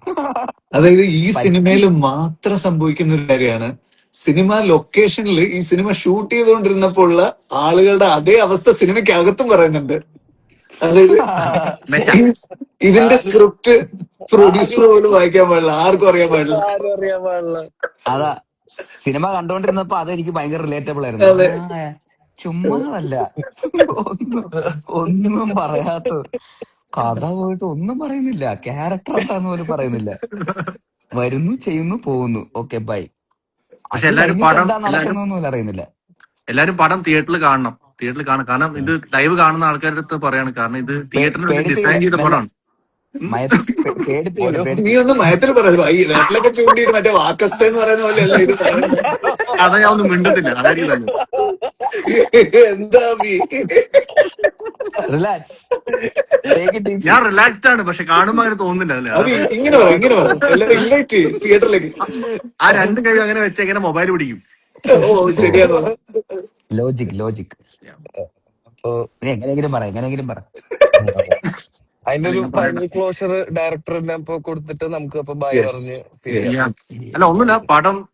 അതായത് ഈ സിനിമയിൽ മാത്രം സംഭവിക്കുന്ന ഒരു കാര്യമാണ്. സിനിമ ലൊക്കേഷനിൽ ഈ സിനിമ ഷൂട്ട് ചെയ്തുകൊണ്ടിരുന്നപ്പോൾ ഉള്ള ആളുകളുടെ അതേ അവസ്ഥ സിനിമയ്ക്കകത്തും പറയുന്നുണ്ട്. അതായത് ഇതിന്റെ സ്ക്രിപ്റ്റ് പ്രൊഡ്യൂസർ പോലും വായിക്കാൻ പാടില്ല, ആർക്കും അറിയാൻ പാടില്ല. ആരും അറിയാൻ പാടില്ല. അതാ സിനിമ കണ്ടുകൊണ്ടിരുന്നപ്പോ അതെനിക്ക് ഭയങ്കര റിലേറ്റബിൾ ആയിരുന്നു. അതെ ചുമ്മാതല്ല, ഒന്നും പറയാത്ത കഥ പോയിട്ട് ഒന്നും പറയുന്നില്ല, ക്യാരക്ടർ എന്താന്ന് പോലും പറയുന്നില്ല. വരുന്നു, ചെയ്യുന്നു, പോകുന്നു, ഓക്കെ ബൈ. പക്ഷെ അത് കഴിഞ്ഞിട്ട് എന്താ നടക്കുന്നൊന്നും അറിയുന്നില്ല. എല്ലാരും പടം തിയേറ്ററിൽ കാണണം. കാരണം ഇത് ലൈവ് കാണുന്ന ആൾക്കാരുടെ അടുത്ത് പറയാണ്, കാരണം ഇത് തിയേറ്ററിന് വേണ്ടി ഡിസൈൻ ചെയ്ത പടമാണ്. നീ ഒന്ന് മയത്തിൽ പറയുന്നു. ഈ നാട്ടിലൊക്കെ ചൂണ്ടിയിട്ട് മറ്റേ വാക്കസ്ഥ എന്ന് പറയുന്ന പോലെ അല്ല ഇത് പറയുന്നത്. അതാ ഞാൻ ഒന്നും മിണ്ടത്തില്ല, അതായിരിക്കും നല്ലത്. എന്താ റിലാക്സ്, ഞാൻ റിലാക്സ്ഡ് ആണ്, പക്ഷെ കാണുമ്പോ അങ്ങനെ തോന്നുന്നില്ല അല്ലേ. അബി ഇങ്ങനെ പറ എല്ലാവരും ഇൻവൈറ്റ് ചെയ്യും തിയേറ്ററിലേക്ക്. ആ രണ്ട് കൈ അങ്ങനെ വെച്ച് എങ്ങനെ മൊബൈൽ പിടിക്കും. ഓ ശരിയാണ്. ലോജിക് അപ്പൊ എങ്ങനെയെങ്കിലും പറ അതിന്റെ അല്ല ഒരു ഞാൻ പറയട്ടെ. ഫൈനൽ ക്ലോഷർ ഡയറക്ടറിനെ ഇപ്പൊ കൊടുത്തിട്ട് നമുക്ക് അപ്പൊ ബൈ യെസ് പറഞ്ഞ് യെസ്. പിരിയാം. അല്ല ഒന്നുമില്ല,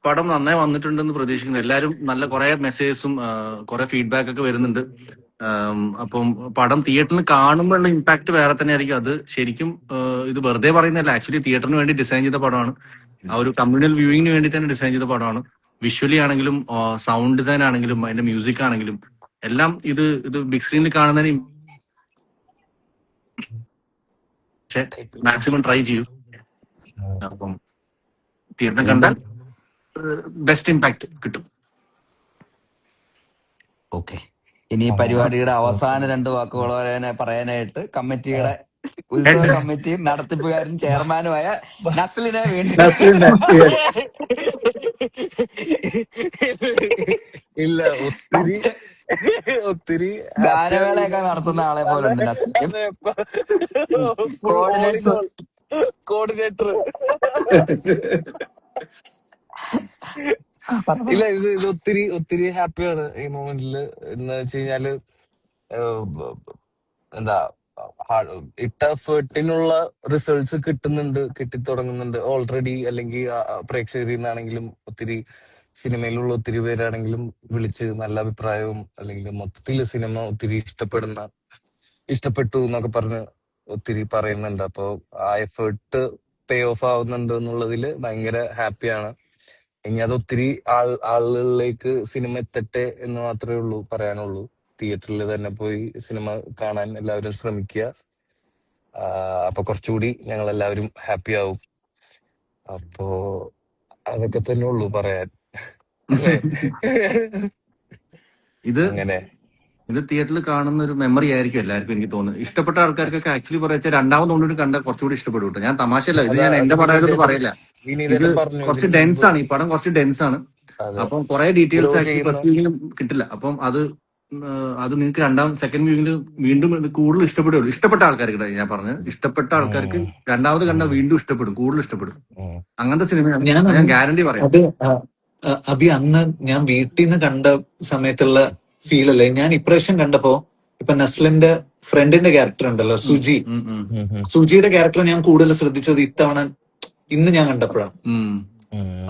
പടം നന്നായി വന്നിട്ടുണ്ടെന്ന് പ്രതീക്ഷിക്കുന്നു. എല്ലാരും നല്ല കുറെ മെസ്സേജസും കുറെ ഫീഡ്ബാക്ക് ഒക്കെ വരുന്നുണ്ട്. അപ്പം പടം തിയേറ്ററിൽ കാണുമ്പോഴുള്ള ഇമ്പാക്ട് വേറെ തന്നെ ആയിരിക്കും. അത് ശരിക്കും ഇത് വെറുതെ പറയുന്നതല്ല, ആക്ച്വലി തിയേറ്ററിന് വേണ്ടി ഡിസൈൻ ചെയ്ത പടമാണ്. ആ ഒരു കമ്മ്യൂണൽ വ്യൂയിങ്ങിന് വേണ്ടി തന്നെ ഡിസൈൻ ചെയ്ത പടമാണ്. വിഷ്വലി ആണെങ്കിലും സൗണ്ട് ഡിസൈൻ ആണെങ്കിലും അതിന്റെ മ്യൂസിക് ആണെങ്കിലും എല്ലാം ഇത് ബിഗ് സ്ക്രീനിൽ കാണുന്നതിന് പക്ഷെ മാക്സിമം ട്രൈ ചെയ്യും. അപ്പം തിയേറ്ററിൽ കണ്ടാൽ ബെസ്റ്റ് ഇമ്പാക്ട് കിട്ടും. ഓക്കെ. ഇനി ഈ പരിപാടിയുടെ അവസാന 2 വാക്കുകൾ പറയാനായിട്ട് കമ്മിറ്റിയുടെ ഉത്സവ കമ്മിറ്റിയും നടത്തിപ്പുകാരും ചെയർമാനുമായ നസ്ലിനെ വീണ്ടും നസ്ലിന് യെസ്. ഇല്ല, ഒത്തിരി ഒത്തിരി ഗാനമേളയൊക്കെ നടത്തുന്ന ആളെ പോലെ ഉണ്ട് നസ്ലിൻ. Coordinator coordinator. ഇല്ല, ഇത് ഒത്തിരി ഒത്തിരി ഹാപ്പിയാണ് ഈ മൊമെന്റില്. എന്ന് വെച്ച് കഴിഞ്ഞാല് എന്താ ഇട്ട എഫേർട്ടിനുള്ള റിസൾട്ട്സ് കിട്ടിത്തുടങ്ങുന്നുണ്ട് ഓൾറെഡി. അല്ലെങ്കിൽ പ്രേക്ഷകരിൽ നിന്നാണെങ്കിലും ഒത്തിരി സിനിമയിലുള്ള ഒത്തിരി പേരാണെങ്കിലും വിളിച്ച് നല്ല അഭിപ്രായവും അല്ലെങ്കിൽ മൊത്തത്തിൽ സിനിമ ഒത്തിരി ഇഷ്ടപ്പെട്ടു എന്നൊക്കെ പറഞ്ഞ് ഒത്തിരി പറയുന്നുണ്ട്. അപ്പൊ ആ എഫേർട്ട് പേ ഓഫ് ആവുന്നുണ്ട് എന്നുള്ളതില് ഭയങ്കര ഹാപ്പിയാണ്. ഇനി അത് ഒത്തിരി ആളുകളിലേക്ക് സിനിമ എത്തട്ടെ എന്ന് മാത്രമേ പറയാനുള്ളൂ. തിയേറ്ററിൽ തന്നെ പോയി സിനിമ കാണാൻ എല്ലാവരും ശ്രമിക്കുക. അപ്പൊ കുറച്ചുകൂടി ഞങ്ങൾ എല്ലാവരും ഹാപ്പി ആവും. അപ്പോ അതൊക്കെ തന്നെ ഉള്ളൂ പറയാൻ. അങ്ങനെ ഇത് തിയേറ്ററിൽ കാണുന്ന ഒരു മെമ്മറി ആയിരിക്കും എല്ലാവർക്കും, എനിക്ക് തോന്നുന്നു. ഇഷ്ടപ്പെട്ട ആൾക്കാർക്കൊക്കെ ആക്ച്വലി പറയാ രണ്ടാമത് കൊണ്ടിട്ട് കണ്ട കുറച്ചുകൂടി ഇഷ്ടപ്പെടും കേട്ടോ. ഞാൻ തമാശയല്ല, ഇത് ഞാൻ എന്റെ പടമായതുകൊണ്ട് പറയില്ല. ഇത് കുറച്ച് ഡെൻസ് ആണ്, ഈ പടം കുറച്ച് ഡെൻസ് ആണ്. അപ്പം കുറെ ഡീറ്റെയിൽസ് ആക്ച്വലി ഫസ്റ്റ് വ്യൂവിലും കിട്ടില്ല. അപ്പം അത് നിങ്ങൾക്ക് സെക്കൻഡ് വ്യൂവിൽ വീണ്ടും ഇത് കൂടുതൽ ഇഷ്ടപ്പെടുള്ളൂ. ഇഷ്ടപ്പെട്ട ആൾക്കാർക്ക് ഞാൻ പറഞ്ഞത്, ഇഷ്ടപ്പെട്ട ആൾക്കാർക്ക് രണ്ടാമത് കണ്ട വീണ്ടും ഇഷ്ടപ്പെടും, കൂടുതൽ ഇഷ്ടപ്പെടും. അങ്ങനത്തെ സിനിമയാണ്, ഞാൻ ഗ്യാരണ്ടി പറയാം. അത് അഭി അന്ന് ഞാൻ വീട്ടിൽ നിന്ന് കണ്ട സമയത്തുള്ള ഫീൽ അല്ലേ. ഞാൻ ഇപ്രാവശ്യം കണ്ടപ്പോ ഇപ്പൊ നസ്ലിന്റെ ഫ്രണ്ടിന്റെ ക്യാരക്ടർ ഉണ്ടല്ലോ സുജിയുടെ ക്യാരക്ടർ ഞാൻ കൂടുതൽ ശ്രദ്ധിച്ചത് ഇന്ന് ഞാൻ കണ്ടപ്പോഴാണ്.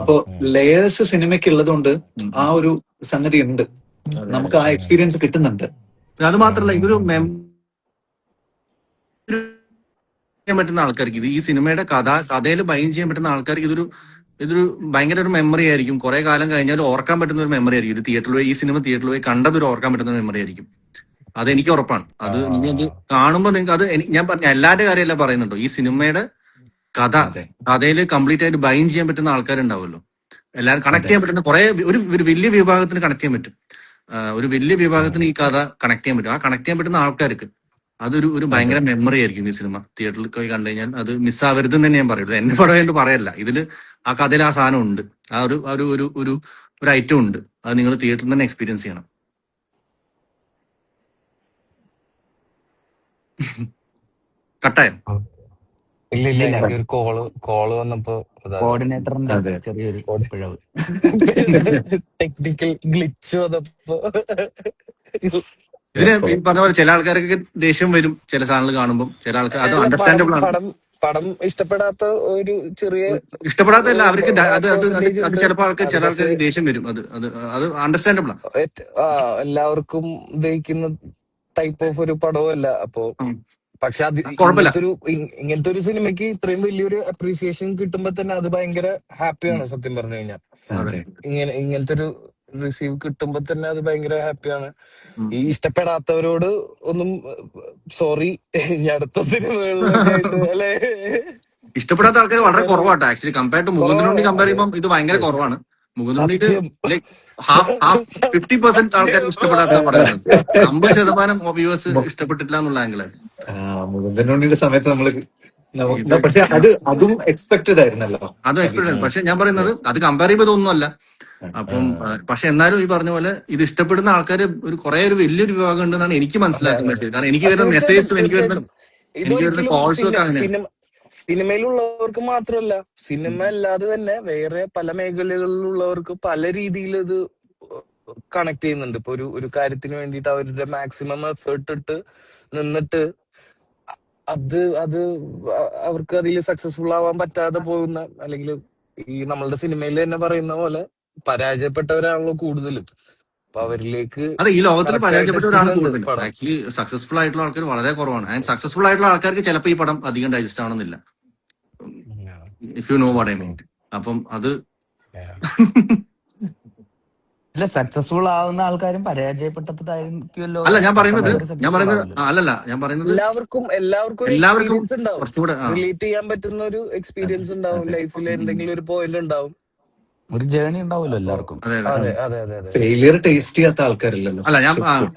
അപ്പോ ലേയേഴ്സ് സിനിമയ്ക്ക് ഉള്ളതുകൊണ്ട് ആ ഒരു സംഗതി ഉണ്ട്, നമുക്ക് ആ എക്സ്പീരിയൻസ് കിട്ടുന്നുണ്ട്. അത് മാത്രല്ല, ഇതൊരു പറ്റുന്ന ആൾക്കാർക്ക്, ഇത് ഈ സിനിമയുടെ കഥയിൽ ബൈൻ ചെയ്യാൻ പറ്റുന്ന ആൾക്കാർക്ക് ഇതൊരു ഭയങ്കര ഒരു മെമ്മറി ആയിരിക്കും. കുറെ കാലം കഴിഞ്ഞാൽ ഓർക്കാൻ പറ്റുന്ന ഒരു മെമ്മറി ആയിരിക്കും. ഇത് തിയേറ്ററിൽ പോയി, ഈ സിനിമ തിയേറ്ററിൽ പോയി കണ്ടതൊരു ഓർക്കാൻ പറ്റുന്ന ഒരു മെമ്മറി ആയിരിക്കും. അതെനിക്ക് ഉറപ്പാണ്. അത് അത് കാണുമ്പോൾ നിങ്ങൾക്ക് അത് ഞാൻ പറഞ്ഞ എല്ലാവരുടെ കാര്യമല്ല പറയുന്നുണ്ടോ, ഈ സിനിമയുടെ കഥയിൽ കംപ്ലീറ്റ് ആയിട്ട് ബൈൻ ചെയ്യാൻ പറ്റുന്ന ആൾക്കാരുണ്ടാവുമല്ലോ. എല്ലാവരും കണക്ട് ചെയ്യാൻ പറ്റുന്ന കുറെ ഒരു വലിയ വിഭാഗത്തിന് കണക്ട് ചെയ്യാൻ പറ്റും. ഒരു വലിയ വിഭാഗത്തിന് ഈ കഥ കണക്ട് ചെയ്യാൻ പറ്റും. ആ കണക്ട് ചെയ്യാൻ പറ്റുന്ന ആൾക്കാർക്ക് അതൊരു ഭയങ്കര മെമ്മറി ആയിരിക്കും. ഈ സിനിമ തിയേറ്ററിൽ പോയി കണ്ടു കഴിഞ്ഞാൽ അത് മിസ്സാവരുതെന്ന് തന്നെ ഞാൻ പറയുള്ളൂ. എന്നെ പടമായിട്ട് പറയല്ല, ഇതില് ആ കഥയിൽ ആ സാധനം ഉണ്ട്, ആ ഒരു ഐറ്റം ഉണ്ട്. അത് നിങ്ങൾ തിയേറ്ററിൽ തന്നെ എക്സ്പീരിയൻസ് ചെയ്യണം. കട്ടായോ? ഇല്ല, എനിക്കൊരു കോള് വന്നപ്പോ കോർഡിനേറ്ററിന്റെ ചെറിയൊരു പിഴവ്, ടെക്നിക്കൽ ഗ്ലിച്ച് വന്നപ്പോ. ഇതിന് ഈ പറഞ്ഞ പോലെ ചില ആൾക്കാർക്ക് ദേഷ്യം വരും ചില സാധനങ്ങൾ കാണുമ്പോൾ, ചില ആൾക്കാർ അത് അണ്ടർസ്റ്റാൻഡബിൾ ആണ്. പടം ഇഷ്ടപ്പെടാത്ത ഒരു ചെറിയ ഇഷ്ടപ്പെടാത്തല്ല അവർക്ക് അത് ചിലപ്പോൾ ചില ആൾക്കാർക്ക് ദേഷ്യം വരും. അത് അണ്ടർസ്റ്റാൻഡബിൾ ആണ്. എല്ലാവർക്കും ദഹിക്കുന്ന ടൈപ്പ് ഓഫ് ഒരു പടവും അല്ല. അപ്പോ പക്ഷെ അത് ഇങ്ങനത്തെ ഒരു സിനിമയ്ക്ക് ഇത്രയും വലിയൊരു അപ്രീസിയേഷൻ കിട്ടുമ്പോ തന്നെ അത് ഭയങ്കര ഹാപ്പിയാണ്. സത്യം പറഞ്ഞു കഴിഞ്ഞാൽ ഇങ്ങനത്തെ ഒരു റിസീവ് കിട്ടുമ്പോ തന്നെ അത് ഭയങ്കര ഹാപ്പിയാണ്. ഈ ഇഷ്ടപ്പെടാത്തവരോട് ഒന്നും സോറി, ഇനി അടുത്ത സിനിമകളിലൊക്കെ അല്ലെ. ഇഷ്ടപ്പെടാത്ത ആൾക്കാർ വളരെ കുറവാട്ടോ actually. Compare to Mukundanunni compare ചെയ്യുമ്പോൾ ഇത് ഭയങ്കര കുറവാണ്. മുകുന്ദനുണ്ണിക്ക് 50% ആൾക്കാർ ഇഷ്ടപ്പെടാത്ത പറയുന്നത്, 50% വ്യൂവേഴ്സ് ഇഷ്ടപ്പെട്ടിട്ടില്ല എന്നുള്ള ആംഗിളാണ്. മുകുന്ദനുണ്ണിയുടെ സമയത്ത് നമ്മള് പക്ഷെ അതും എക്സ്പെക്ടഡ് ആയിരുന്നല്ലോ. അതും എക്സ്പെക്ടഡ് ആയിരുന്നു. പക്ഷെ ഞാൻ പറയുന്നത് അത് കമ്പയർ ചെയ്യുമ്പോൾ ഇതൊന്നുമല്ല. അപ്പം പക്ഷെ എന്നാലും ഈ പറഞ്ഞ പോലെ ഇത് ഇഷ്ടപ്പെടുന്ന ആൾക്കാർ ഒരു വലിയൊരു വിഭാഗം ഉണ്ടെന്നാണ് എനിക്ക് മനസ്സിലാക്കാൻ പറ്റിയത്. കാരണം എനിക്ക് വരുന്ന മെസ്സേജസും എനിക്ക് വരുന്ന കോൾസും ഒക്കെ അങ്ങനെ. സിനിമയിലുള്ളവർക്ക് മാത്രമല്ല, സിനിമ അല്ലാതെ തന്നെ വേറെ പല മേഖലകളിലുള്ളവർക്ക് പല രീതിയിൽ ഇത് കണക്ട് ചെയ്യുന്നുണ്ട്. ഇപ്പൊ ഒരു കാര്യത്തിന് വേണ്ടിയിട്ട് അവരുടെ മാക്സിമം എഫേർട്ട് ഇട്ട് നിന്നിട്ട് അത് അത് അവർക്ക് അതിൽ സക്സസ്ഫുൾ ആവാൻ പറ്റാതെ പോകുന്ന, അല്ലെങ്കിൽ ഈ നമ്മളുടെ സിനിമയിൽ തന്നെ പറയുന്ന പോലെ പരാജയപ്പെട്ടവരാണല്ലോ കൂടുതലും. അപ്പൊ അവരിലേക്ക് അതെ, ഈ ലോകത്തിൽ കറക്റ്റ് ആയിട്ട് പരാജയപ്പെട്ടവരാണ് എത്തുന്നുണ്ട് കൂടുതലും. പടം. ആക്ച്വലി സക്സസ്ഫുൾ ആയിട്ടുള്ള ആൾക്കാർ വളരെ കുറവാണ്. ആൻഡ് സക്സസ്ഫുൾ ആയിട്ടുള്ള ആൾക്കാർക്ക് ചിലപ്പോൾ ഈ പടം അധികം ഡൈജസ്റ്റ് ആവണമെന്നില്ല. If you know what I mean. അപ്പം അത് അല്ല, സക്സസ്ഫുൾ ആവുന്ന ആൾക്കാരും പരാജയപ്പെട്ടതായിരിക്കുമല്ലോ അല്ല ഞാൻ പറയുന്നത് പെട്ടെന്ന് സക്സസ്ഫുൾ ആവില്ലല്ലോ. അല്ലല്ല ഞാൻ പറയുന്നത് എല്ലാവർക്കും ഒരു എല്ലാവർക്കും എക്സ്പീരിയൻസ് ഉണ്ടാവും, കുറച്ചുകൂടെ റിലേറ്റ് ചെയ്യാൻ പറ്റുന്ന ഒരു എക്സ്പീരിയൻസ് ഉണ്ടാവും ലൈഫിൽ, എന്തെങ്കിലും ഒരു പോയിന്റ് ഉണ്ടാവും. ഒരു ജേണി ഉണ്ടാവുമല്ലോ എല്ലാവർക്കും. അതെ അതെ അതെ അതെ അതെ അതെ. ഫെയിലിയർ ടേസ്റ്റ് ചെയ്യാത്ത ആൾക്കാരില്ലല്ലോ. അല്ല ഞാൻ ശരിക്കും.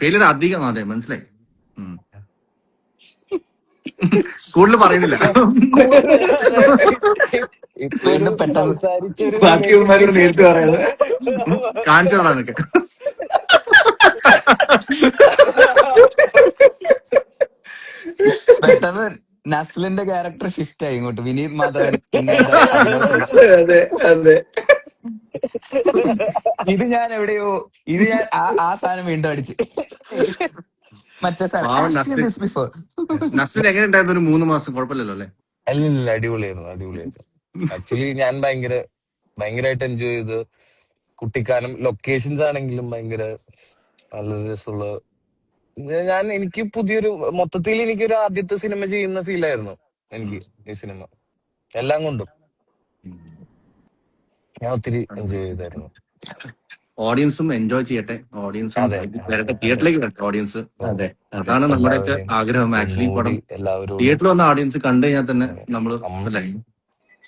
ഫെയിലിയർ അധികം, അതെ മനസ്സിലായി. കൂടുതൽ പറയുന്നില്ല. ഇപ്പൊ വീണ്ടും പെട്ടെന്ന് സംസാരിച്ചൊരു ബാക്കിയവന്മാരോട് നേരിട്ട് പറയുന്നത് കാണിച്ചോടാ നിനക്ക്. പെട്ടെന്ന് നസ്ലിന്റെ ക്യാരക്ടർ ഷിഫ്റ്റ് ആയി ഇങ്ങോട്ട്. വിനീത് മാധവൻ ഇങ്ങനത്തെ അഭിനവത്തിന്റെ. അതെ അതെ. ഇത് ഞാൻ എവിടെയോ ആ സാധനം വീണ്ടും അടിച്ച് മറ്റേ പാവം നസ്ലിൻ. ബിഫോർ. നസ്ലിൻ എങ്ങനെ ഉണ്ടായിരുന്നു ഒരു 3 മാസം? കുഴപ്പമില്ലല്ലോ അല്ലേ? അല്ല, അടിപൊളിയായിരുന്നു. ആക്ച്വലി ഞാൻ ഭയങ്കരമായിട്ട് എൻജോയ് ചെയ്ത്. കുട്ടിക്കാനം ലൊക്കേഷൻസ് ആണെങ്കിലും ഭയങ്കര നല്ല രസമുള്ള. എനിക്ക് മൊത്തത്തിൽ എനിക്കൊരു ആദ്യത്തെ സിനിമ ചെയ്യുന്ന ഫീലായിരുന്നു എനിക്ക് ഈ സിനിമ. എല്ലാം കൊണ്ടും ഞാൻ ഒത്തിരി എൻജോയ് ചെയ്തായിരുന്നു. ഓഡിയൻസും എൻജോയ് ചെയ്യട്ടെ, ഓഡിയൻസും അതെ വരട്ടെ, തിയേറ്ററിലേക്ക് വരട്ടെ ഓഡിയൻസ്. അതെ അതെ. അതാണ് നമ്മുടെയൊക്കെ എല്ലാവരെയും ആഗ്രഹം. ആക്ച്വലി പടം ഒന്നുകൂടി എല്ലാവരോടും തിയേറ്ററിൽ വന്ന ഓഡിയൻസ് കണ്ടു കഴിഞ്ഞാൽ തന്നെ നമ്മള് അല്ലേ?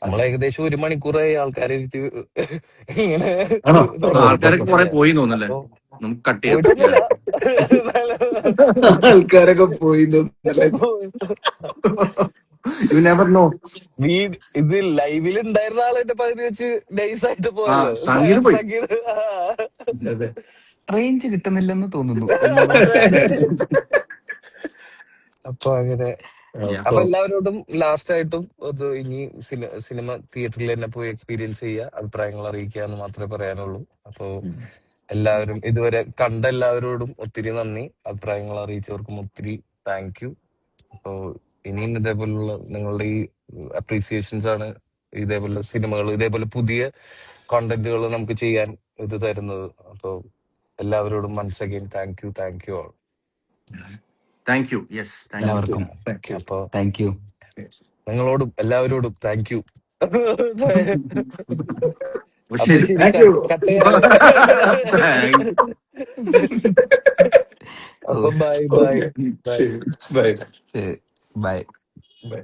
നമ്മൾ ഏകദേശം 1 മണിക്കൂറായി ആൾക്കാരെ ഇരുത്തി ഇങ്ങനെ ആണോ? ആൾക്കാരൊക്കെ കുറെ പോയി തോന്നുന്നല്ലേ? അപ്പൊ നമുക്ക് കട്ട് ചെയ്യാം. പോയിട്ടൊന്നുമില്ല. ആൾക്കാരൊക്കെ പോയി തോന്നുന്നല്ലേ? You never know. ഇത് ലൈവിൽ ഉണ്ടായിരുന്ന ആളെന്റെ പകുതി വെച്ച് നൈസായിട്ട് പോയത് സംഗീതം പോയി. സംഗീതം. അതെ. റേഞ്ച് കിട്ടുന്നില്ലെന്ന് തോന്നുന്നു. അപ്പൊ അങ്ങനെ അപ്പൊ എല്ലാവരോടും ലാസ്റ്റ് ആയിട്ടും അത് ഇനി സിനിമ തിയേറ്ററിൽ തന്നെ പോയി എക്സ്പീരിയൻസ് ചെയ്യുക, അഭിപ്രായങ്ങൾ അറിയിക്കുക എന്ന് മാത്രമേ പറയാനുള്ളൂ. അപ്പൊ എല്ലാവരും ഇതുവരെ കണ്ട എല്ലാവരോടും ഒത്തിരി നന്ദി, അഭിപ്രായങ്ങൾ അറിയിച്ചവർക്കും ഒത്തിരി താങ്ക് യു. അപ്പോ ഇനിയും ഇതേപോലുള്ള നിങ്ങളുടെ ഈ അപ്രീസിയേഷൻസ് ആണ് ഇതേപോലെ സിനിമകൾ, ഇതേപോലെ പുതിയ കോണ്ടന്റുകൾ നമുക്ക് ചെയ്യാൻ ഇത് തരുന്നത്. അപ്പോ എല്ലാവരോടും once again thank you all. Thank you. Yes, thank you. എല്ലാവർക്കും അപ്പൊ താങ്ക് യു. നിങ്ങളോടും എല്ലാവരോടും താങ്ക് യു. ശരി. കട്ട് ചെയ്യാം. അപ്പൊ ബൈ. ശരി. ബൈ ശരി, ബൈ. ബൈ.